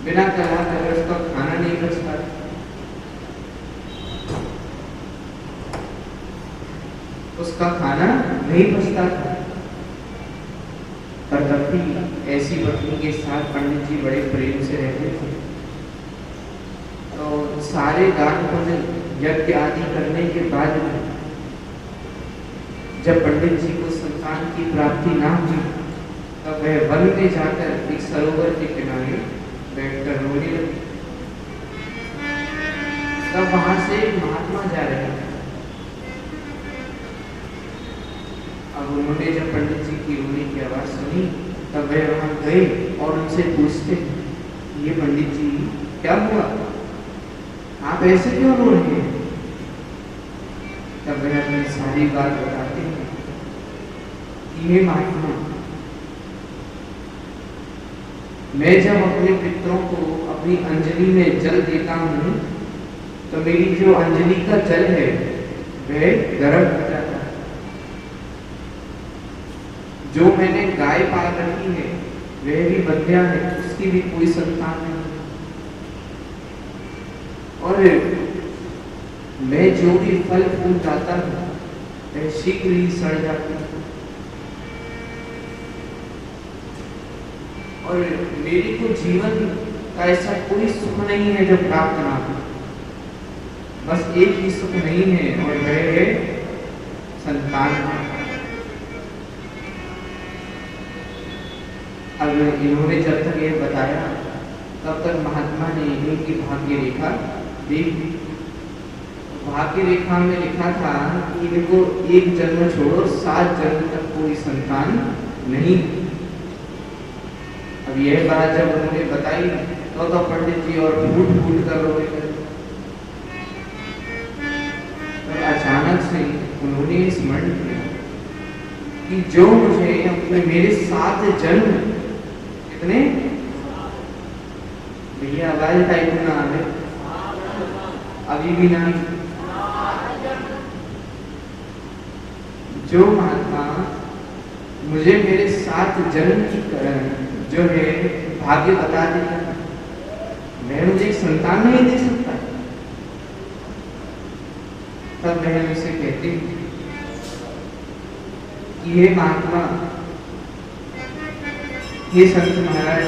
बिना कलह करे उसका खाना नहीं बचता, उसका खाना नहीं बचता था। पर तब भी ऐसी पत्नी के साथ पंडित जी बड़े प्रेम से रहते थे। तो सारे दान पुण्य यज्ञ आदि करने के बाद जब पंडित जी को संतान की प्राप्ति ना हुई तब वह वन में जाकर एक सरोवर के किनारे बैठकर रोने लगे। तब वहां से एक महात्मा जा रहे थे। अब उन्होंने जब पंडित जी की रोने की आवाज सुनी तब वह वहां गए और उनसे पूछते, ये पंडित जी क्या हुआ, आप ऐसे क्यों रो रहे हैं? तब वह अपनी सारी बात बताते हैं कि हे महात्मा, मैं जब अपने पितरों को अपनी अंजलि में जल देता हूँ तो मेरी जो अंजलि का जल है वह गर्म हो जाता है। जो मैंने गाय पाल रखी है वह भी बंध्या है, उसकी भी कोई संतान नहीं, और मैं जो भी फल फूल डालता हूँ वह शीघ्र ही सड़ जाती है, और मेरे को जीवन का ऐसा कोई सुख नहीं है जो प्राप्त ना हो। बस एक ही सुख नहीं है और वह है संतान। अब इन्होंने जब तक यह बताया तब तक महात्मा ने इनकी भाग्य रेखा देख ली। भाग्य रेखा में लिखा था कि इनको एक जन्म छोड़ो 7 जन्म तक कोई संतान नहीं। अब यह बात जब उन्होंने बताई तो पंडित जी और फूट फूट कर रोने लगे। तो अचानक से उन्होंने स्मरण किया कि जो मुझे अपने मेरे 7 जन्म, कितने भैया आवाज टाइप ना आवे, अभी भी नहीं, जो महात्मा मुझे मेरे 7 जन्म की जो है भाग्य बता देता, मैं मुझे एक संतान नहीं दे सकता। तब मैं उसे कहती कि हे महात्मा, हे संत महाराज,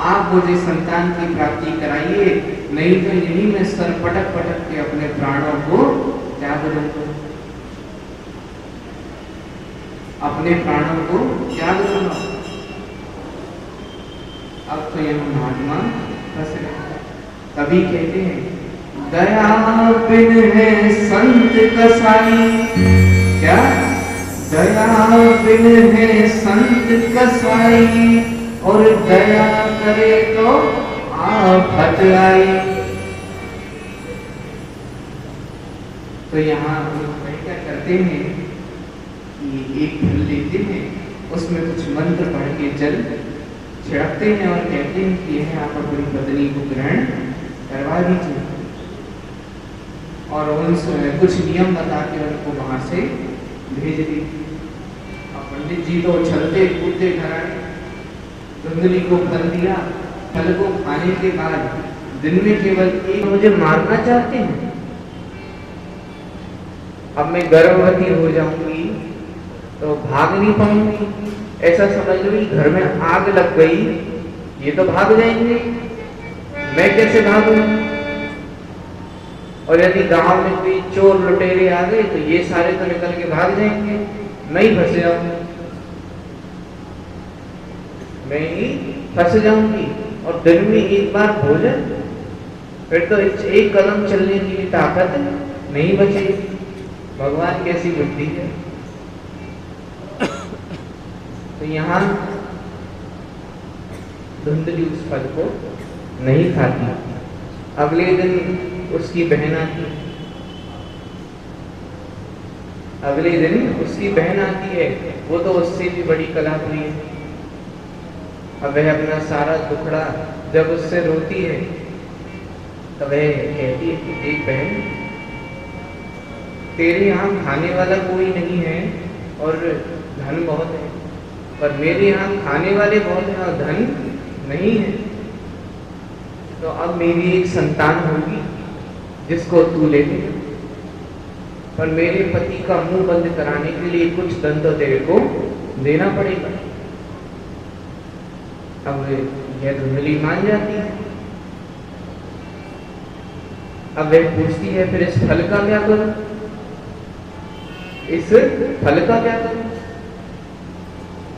आप मुझे संतान की प्राप्ति कराइए, नहीं तो यही मैं सर पटक पटक के अपने प्राणों को त्याग दूंगा, अपने प्राणों को त्याग दूंगा। अब तो यह महात्मा फंस गए। तभी कहते हैं, दया बिन है संत कसाई, क्या दया बिन है संत कसाई, और दया करे तो आफत आई। तो यहाँ क्या करते हैं कि एक फल लेते हैं, उसमें कुछ मंत्र पढ़ के जल छिड़कते हैं और कहते हैं कि यह आप अपनी पत्नी को ग्रहण करवा दीजिए, और उनसे कुछ नियम बता के उनको वहां से भेज दी। अब पंडित जी तो चलते कूदते घर आए, धुंधली को फल दिया, फल को खाने के बाद दिन में केवल एक मुझे मारना चाहते हैं, अब मैं गर्भवती हो जाऊंगी तो भाग नहीं पाऊंगी, ऐसा समझ लो कि घर में आग लग गई, ये तो भाग जाएंगे, मैं कैसे भागूं? और यदि गांव में कोई चोर लुटेरे आ गए तो ये सारे तो निकल के भाग जाएंगे, मैं ही फंस जाऊंगी, मैं ही फंस जाऊंगी। और दिन में एक बार भोजन, फिर तो एक कदम चलने की भी ताकत नहीं बचेगी। भगवान कैसी बुद्धि है। तो यहाँ धुंधली उस फल को नहीं खाती। अगले दिन उसकी बहन आती, अगले दिन उसकी बहन आती है, वो तो उससे भी बड़ी कलाप्रिय है। अब वह अपना सारा दुखड़ा जब उससे रोती है तो वह कहती है कि एक बहन, तेरे यहाँ खाने वाला कोई नहीं है और धन बहुत है, पर मेरे यहाँ खाने वाले बहुत हैं और धन नहीं है, तो अब मेरी एक संतान होगी जिसको तू ले ले, पर मेरे पति का मुंह बंद कराने के लिए कुछ धन तो तेरे को देना पड़ेगा। अब यह धुंधली मान जाती है। अब वह पूछती है, फिर इस फल का क्या करूं, इस फल का क्या करूं?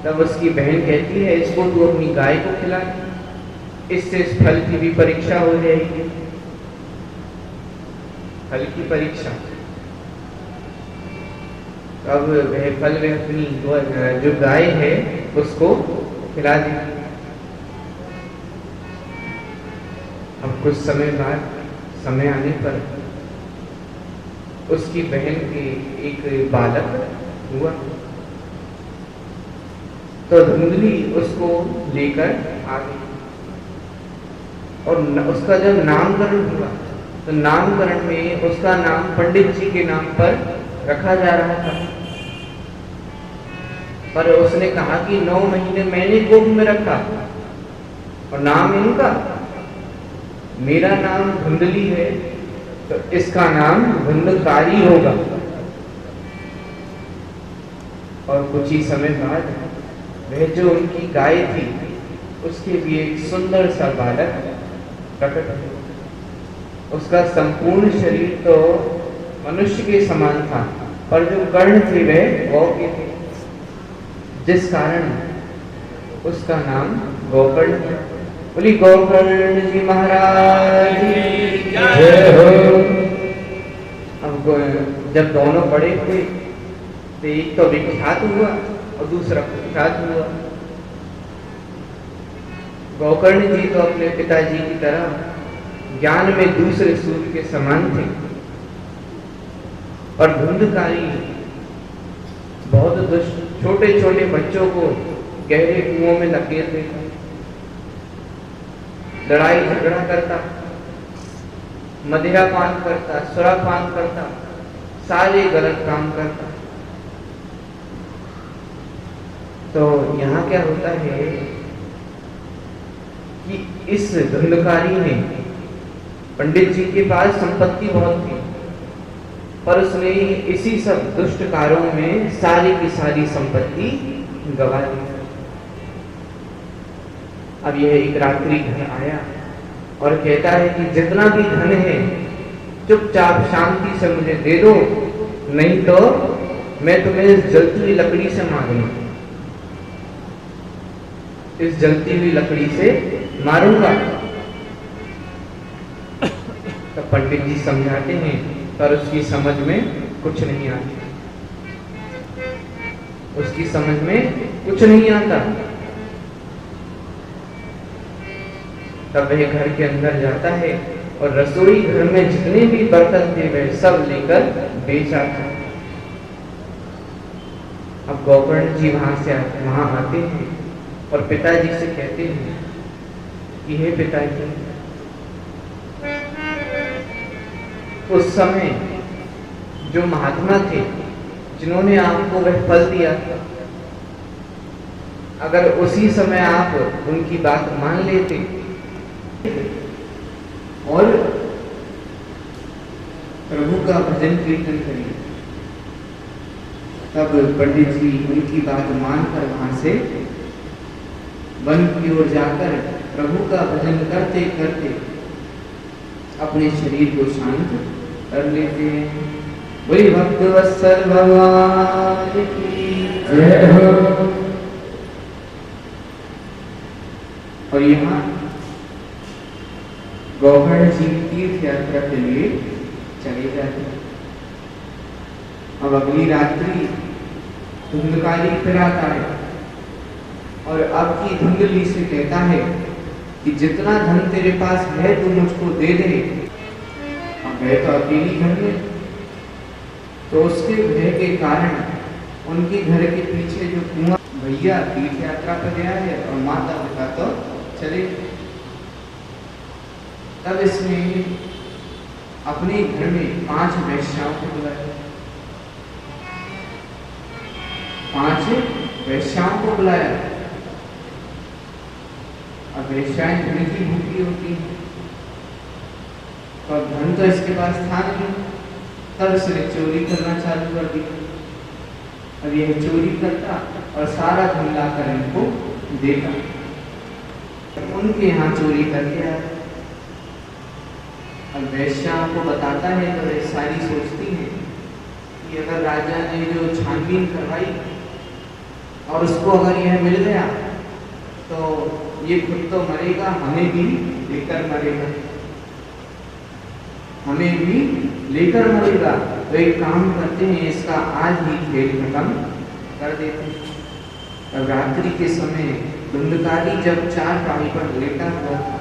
तब उसकी बहन कहती है, इसको तू अपनी गाय को खिला, इससे इस फल की भी परीक्षा हो जाएगी, फल की परीक्षा। अब वह फल वह अपनी जो गाय है उसको खिला देगी। अब कुछ समय बाद, समय आने पर उसकी बहन के एक बालक हुआ, तो धुंधली उसको लेकर आ गई और उसका जब नामकरण हुआ तो नामकरण में उसका नाम पंडित जी के नाम पर रखा जा रहा था, पर उसने कहा कि 9 महीने मैंने गोद में रखा और नाम इनका, मेरा नाम धुंधली है तो इसका नाम धुंधकारी होगा। और कुछ ही समय बाद वह जो उनकी गाय थी उसके भी एक सुंदर सा बालक प्रकट हुआ। उसका संपूर्ण शरीर तो मनुष्य के समान था, पर जो कर्ण थे वह गौ के थे, जिस कारण उसका नाम गोकर्ण है। बोली गोकर्ण जी महाराज की जय हो। अब जब दोनों बड़े हुए तो एक तो विख्यात हुआ और दूसरा कुख्यात हुआ। गोकर्ण जी तो अपने पिताजी की तरह ज्ञान में दूसरे सूर्य के समान थे, और धुंधकारी बहुत दुष्ट, छोटे छोटे बच्चों को गहरे कुओं में धकेल देता, लड़ाई झगड़ा करता, मदिरापान करता, सुरापान करता, सारे गलत काम करता। तो यहाँ क्या होता है कि इस धुंधकारी ने, पंडित जी के पास संपत्ति बहुत थी, पर उसने इसी सब दुष्ट कार्यों में सारी की सारी संपत्ति गवा दी। अब यह एक रात्रि घर आया और कहता है कि जितना भी धन है चुपचाप शांति से मुझे दे दो, नहीं तो मैं तुम्हें इस जलती हुई लकड़ी से मारूंगा, इस जलती हुई लकड़ी से मारूंगा। तो पंडित जी समझाते हैं, पर उसकी समझ में कुछ नहीं आता, उसकी समझ में कुछ नहीं आता। तब वह घर के अंदर जाता है और रसोई घर में जितने भी बर्तन थे वह सब लेकर बेच आता है। अब गौकर्ण जी वहां आते हैं और पिताजी से कहते हैं कि हे पिताजी, उस समय जो महात्मा थे जिन्होंने आपको वह फल दिया था, अगर उसी समय आप उनकी बात मान लेते और प्रभु का भजन कीर्तन करिए, तब पंडित जी उनकी बात मानकर वहां से वन की ओर जाकर प्रभु का भजन करते करते अपने शरीर को शांत कर लेते हैं। वही भक्त वत्सल भगवान की जय हो। और यहाँ गौकर्ण जी तीर्थ यात्रा के लिए चले जाते हैं। अब अगली रात्रि धुंधकारी फिर आता है और अब की धुंधली से कहता है कि जितना धन तेरे पास है तू मुझको दे दे। अब वह तो अकेली घर में, तो उसके भय के कारण उनके घर के पीछे जो कुआं, भैया तीर्थ यात्रा पर गया है और माता पिता तो चले। तब इसने अपने घर में 5 वैश्याओं को बुलाया, 5 वैश्याओं को बुलाया। अब वैश्याएं धन की भूखी होती हैं, और धन तो इसके पास था नहीं, तब इसने चोरी करना चालू कर दी। अब यह चोरी करता और सारा धन लाकर इनको देता, उनके यहाँ चोरी करके आया। अब वैश्याओं को बताता है तो वे सारी सोचती हैं कि अगर राजा ने जो छानबीन करवाई और उसको अगर यह मिल गया तो ये खुद तो मरेगा, हमें भी लेकर मरेगा, हमें भी लेकर मरेगा। तो एक काम करते हैं, इसका आज ही खेल खत्म कर देते हैं। अब रात्रि के समय धुंधकारी जब चारपाई पर लेटा हुआ था,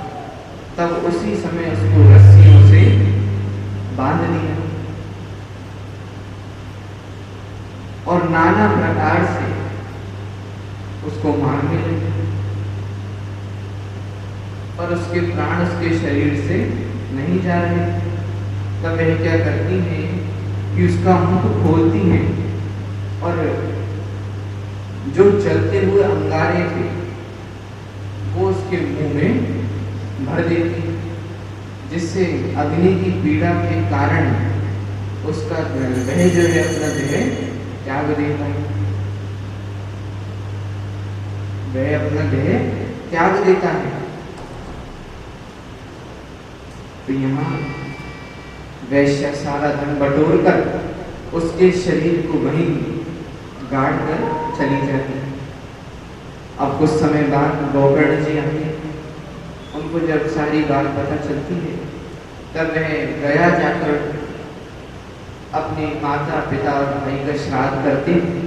तब उसी समय उसको रस्सियों से बांध दिया और नाना प्रकार से उसको मारने लगे, पर उसके प्राण उसके शरीर से नहीं जा रहे। तब वह क्या करती है कि उसका मुंह खोलती है और जो चलते हुए अंगारे थे वो उसके मुंह में भर देती है, जिससे अग्नि की पीड़ा के कारण उसका वह जो है अपना देह त्याग देता है, वह अपना देह त्याग देता है। तो यहाँ वैश्य सारा धन बटोर कर उसके शरीर को वहीं गाड़ कर चली जाती है। अब कुछ समय बाद गौकर्ण जी आते हैं, उनको जब सारी बात पता चलती है तब वह गया जाकर अपने माता पिता और भाई का श्राद्ध करते हैं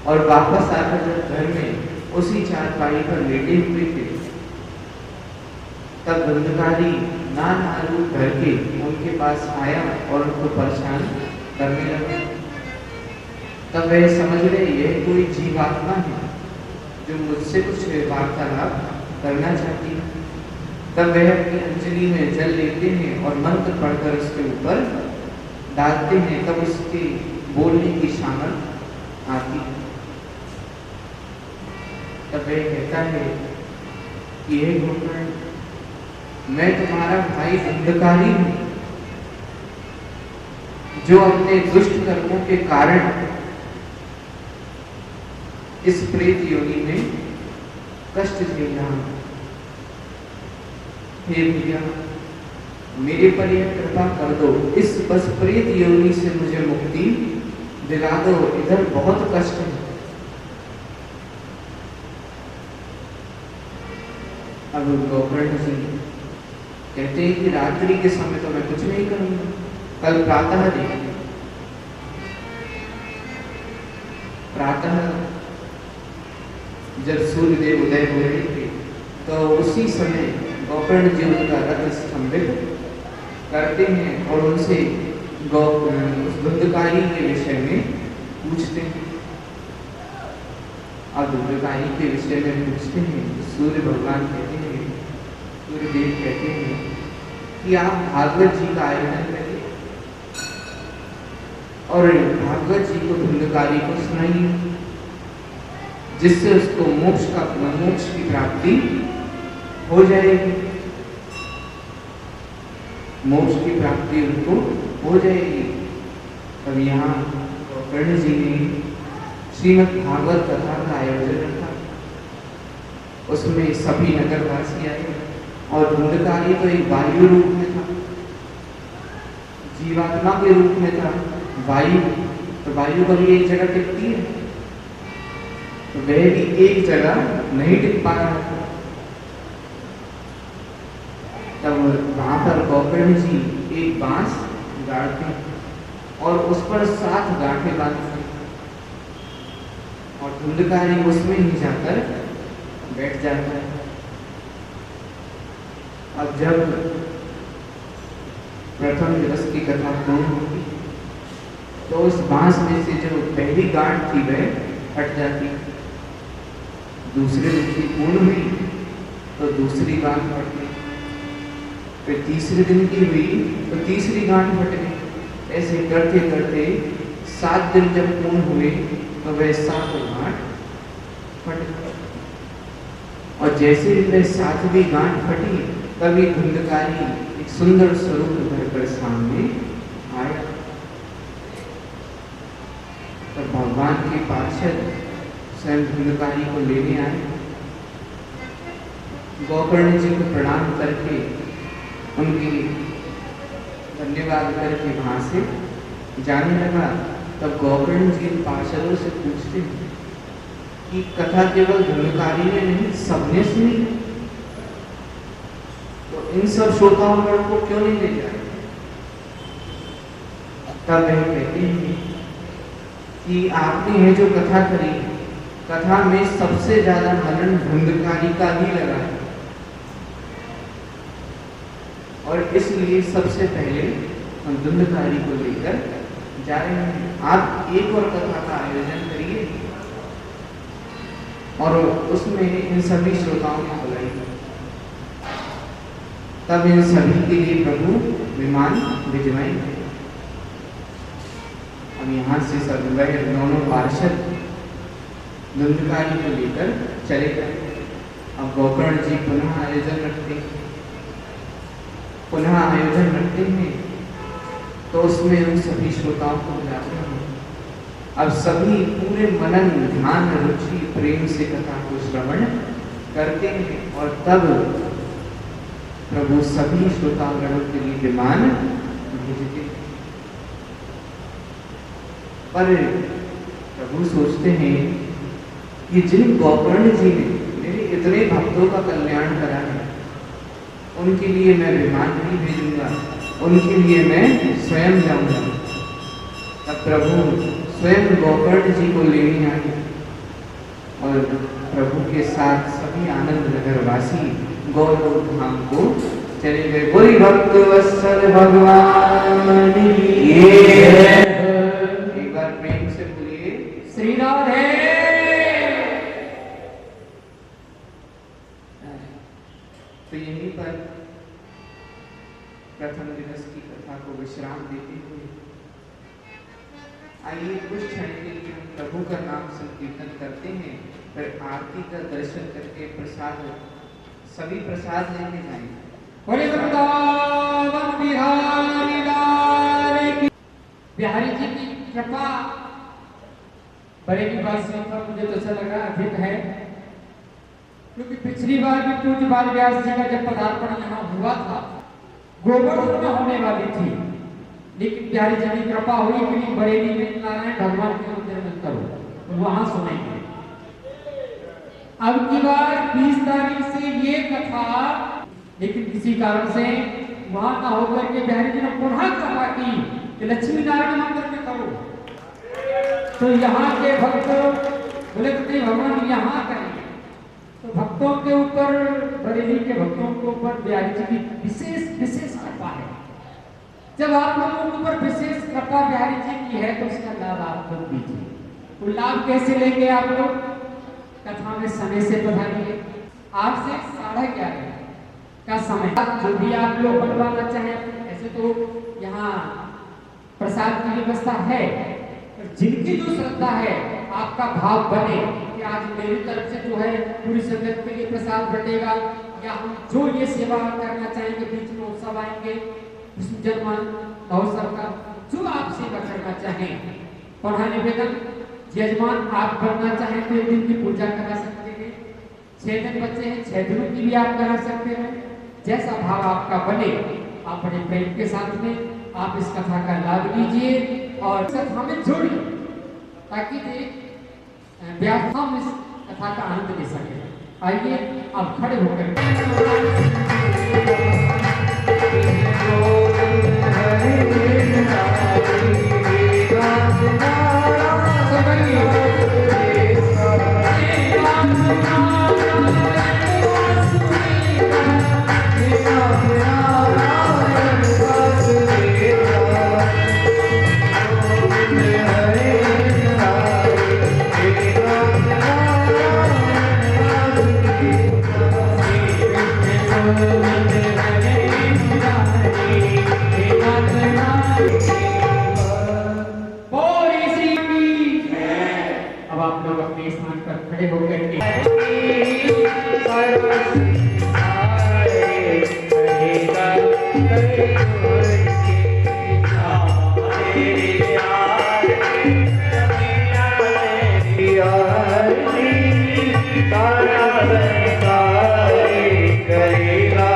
और वापस आकर जब घर में उसी चारपाई पर लेटे हुए थे, तब धुंधकारी नाना रूप भर के उनके पास आया और उनको परेशान करने लगा। तब वह समझ गए यह कोई जीवात्मा है जो मुझसे कुछ वार्तालाप करना चाहती है। तब वह अपनी अंजलि में जल लेते हैं और मंत्र पढ़कर उसके ऊपर डालते हैं, तब उसके बोलने की सामर्थ आती है। तब वह कहता है कि हे गोकर्ण, मैं तुम्हारा भाई अंधकारी हूं, जो अपने दुष्ट कर्मों के कारण इस प्रेत योनि में कष्ट झेल रहा हूं। हे भैया, मेरे पर यह कृपा कर दो, इस बस प्रेत योनि से मुझे मुक्ति दिला दो, इधर बहुत कष्ट है। अब गोकर्ण जी कहते हैं कि रात्रि के समय तो मैं कुछ नहीं करूंगा, कल प्रातः देखेंगे। प्रातः जब सूर्यदेव उदय हो रहे थे तो उसी समय गोकर्ण जी उनका रथ स्तंभित करते हैं और उनसे उस धुंधकारी के विषय में पूछते हैं। अब धुंधकारी के विषय में पूछते हैं, सूर्य भगवान कहते हैं, सूर्यदेव कहते हैं कि आप भागवत जी का आयोजन करिए और भागवत जी को धुंधकारी को सुनाइए, जिससे उसको मोक्ष की प्राप्ति हो जाएगी, मोक्ष की प्राप्ति उनको हो जाएगी। तब यहाँ गोकर्ण जी ने श्रीमद् भागवत कथा का आयोजन रखा। उसमें सभी नगरवासी आए और धुंधकारी तो एक वायु रूप में था, जीवात्मा के रूप में था। वायु तो वायु कभी एक जगह टिकती है, तो वह भी एक जगह नहीं टिक पा रहा था। तब वहां पर गोकर्ण जी एक बांस गाड़ते और उस पर 7 गांठें बांधते और धुंधकारी उसमें ही जाकर बैठ जाता है। अब जब प्रथम दिवस की कथा पूर्ण होगी तो उस बांस में से जो पहली गांठ थी वह हट जाती, दूसरे दिन की पूर्ण हुई तो दूसरी गांठ हट गई, फिर तीसरे दिन की हुई तो तीसरी गांठ हट गई। ऐसे करते करते 7 दिन जब पूर्ण हुए तो वह 7 गांठ फट गई और जैसे ही वह 7वीं गांठ फटी तभी धुंधकारी एक सुंदर स्वरूप धरकर सामने आया। तो भगवान के पार्षद स्वयं धुंधकारी को लेने आए। गोकर्ण जी को प्रणाम करके उनकी धन्यवाद करके वहां से जाने लगा। तब गोकर्ण जी पार्षदों से पूछते हैं कि कथा केवल धुंधकारी ने नहीं सबने सुनी, तो इन सब श्रोताओं को क्यों नहीं ले जाए? तब वह कहते हैं कि आपने यह जो कथा करी, कथा में सबसे ज्यादा मनन धुंधकारी का ही लगा है और इसलिए सबसे पहले हम धुंधकारी को लेकर जा रहे हैं। आप एक और कथा का आयोजन करिए और उसमें इन सभी श्रोताओं को बुलाइए। तब इन सभी के लिए प्रभु विमान भिजवाएंगे। अब यहाँ से सब वह दोनों पार्षद धुंधकारी को लेकर चले गए। अब गोकर्ण जी पुनः आयोजन रखते हैं तो उसमें उन सभी श्रोताओं को बुलाते हैं। अब सभी पूरे मनन ध्यान रुचि प्रेम से कथा को श्रवण करते हैं और तब प्रभु सभी श्रोतागणों के लिए विमान भेजते हैं। पर प्रभु सोचते हैं कि जिन गोकर्ण जी ने मेरे इतने भक्तों का कल्याण करा है, उनके लिए मैं विमान नहीं भेजूंगा, उनके लिए मैं स्वयं जाऊंगा। तब प्रभु स्वयं गोकर्ण जी को लेने आए और प्रभु के साथ सभी आनंद नगर वासी गौलोक धाम को चले गए। बोली भक्त वत्सल भगवान की। एक बार प्रेम से बोलिए श्री राधे। तो यहीं पर प्रथम दिवस की कथा को विश्राम देते हुए आइए कुछ क्षण के लिए हम प्रभु का नाम संकीर्तन करते हैं, फिर आरती का दर्शन करके प्रसाद सभी प्रसाद लेने जाएंगे। बोले वृंदावन बिहारी लाल की। बिहारी जी की कृपा बड़े की वासियों पर मुझे तो ऐसा लगा अधिक है, क्योंकि पिछली बार भी पूज्य बाल व्यास जी का जब पदार्पण यहाँ हुआ था गोवर्धन में होने वाली थी, लेकिन बिहारी जी की कृपा हुई कि बरेली में नारायण भगवान के मंदिर में करो, वहां सुनेंगे। अब की बार 20 तारीख से ये कथा, लेकिन किसी कारण से वहां ना होकर के बिहारी जी ने पुनः कथा की कि लक्ष्मी नारायण मंदिर में करो। तो यहाँ के भक्त बोले कि भगवान यहाँ करेंगे, तो भक्तों के ऊपर, बरेली के भक्तों के ऊपर बिहारी जी की विशेष विशेष कृपा है। जब आप लोगों के ऊपर विशेष कृपा बिहारी जी की है तो उसका लाभ आप लोग दीजिए। तो लाभ कैसे लेंगे आप लोग? कथा में समय से पधारिए। आज से 11:30 का समय, जो भी आप लोग बनवाना चाहें, ऐसे तो यहाँ प्रसाद की व्यवस्था है, जिनकी जो श्रद्धा है, आपका भाव बने कि आज मेरी तरफ से जो है पूरी संगत के लिए प्रसाद बटेगा, या हम जो ये सेवा करना चाहेंगे, बीच में उत्सव आएंगे, जन्मन अवसर का जो आप सेवा करना चाहें, पढ़ा निवेदन यजमान आप करना चाहें तो एक दिन की पूजा करा सकते हैं, 6 दिन बच्चे हैं 6 दिनों की भी आप करा सकते हैं। जैसा भाव आपका बने आप बड़े प्रेम के साथ में आप इस कथा का लाभ लीजिए और इस कथा में जोड़िए, ताकि व्यास हम इस कथा का आनंद ले सके। आइए आप खड़े होकर खड़े होकर करेगा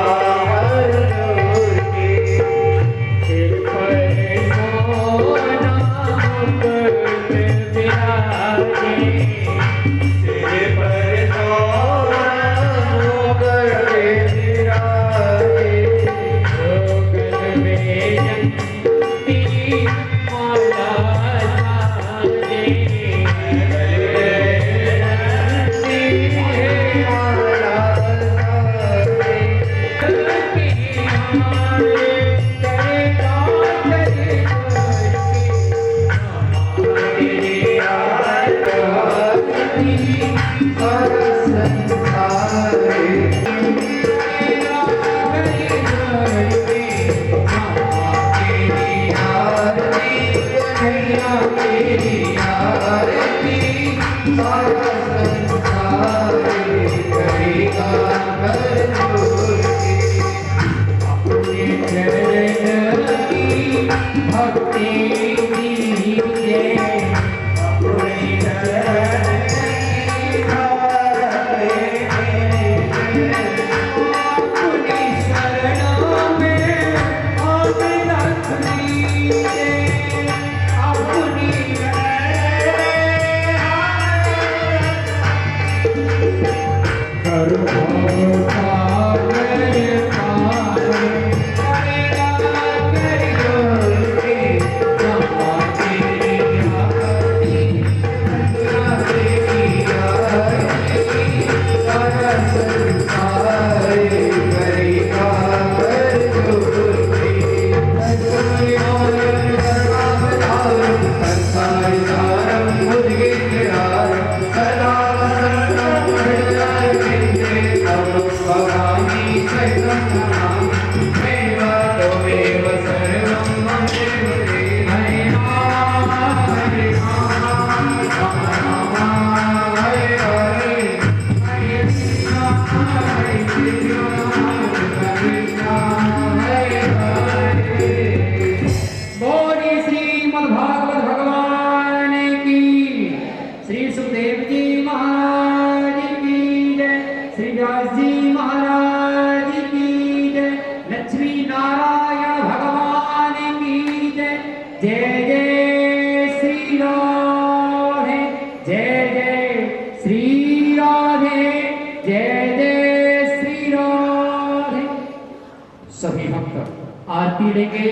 आरती लेंगे,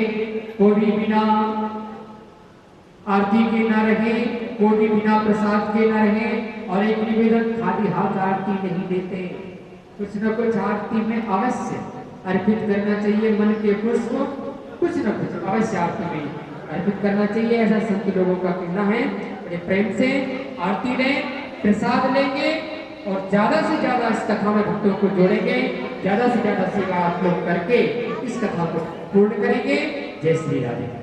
कोई बिना आरती के ना रहे, कोई बिना प्रसाद के ना रहे। और एक निवेदन, खाली हाथ आरती नहीं देते, कुछ न कुछ आरती में अवश्य अर्पित करना चाहिए। मन के पुष्प कुछ न कुछ अवश्य आरती में अर्पित करना चाहिए, ऐसा संत लोगों का कहना है। बड़े प्रेम से आरती लें, प्रसाद लेंगे और ज्यादा से ज्यादा इस कथा में भक्तों को जोड़ेंगे, ज्यादा से ज्यादा सेवा आप लोग करके इस कथा को पूर्ण करेंगे। जय श्री राधे।